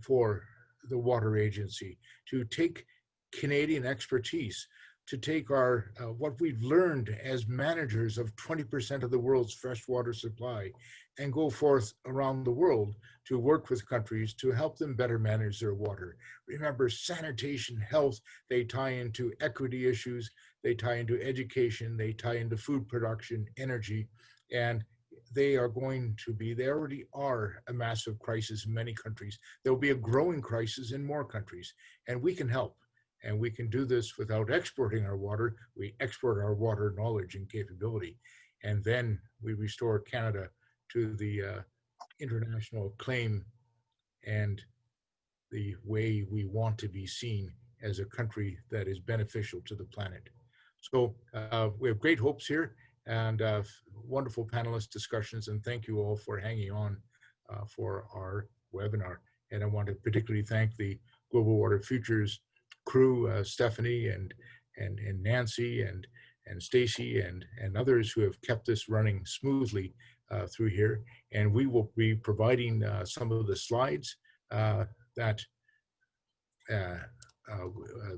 for the Water Agency to take Canadian expertise, to take our what we've learned as managers of 20% of the world's freshwater supply, and go forth around the world to work with countries to help them better manage their water. Remember, sanitation, health, they tie into equity issues, they tie into education, they tie into food production, energy, and they already are a massive crisis in many countries. There'll be a growing crisis in more countries, and we can help. And we can do this without exporting our water. We export our water knowledge and capability. And then we restore Canada to the international acclaim and the way we want to be seen as a country that is beneficial to the planet. So we have great hopes here, and wonderful panelist discussions. And thank you all for hanging on for our webinar. And I want to particularly thank the Global Water Futures crew, Stephanie and Nancy and Stacy and others who have kept this running smoothly through here. And we will be providing some of the slides that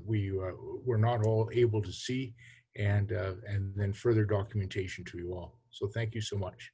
we were not all able to see, and then further documentation to you all. So thank you so much.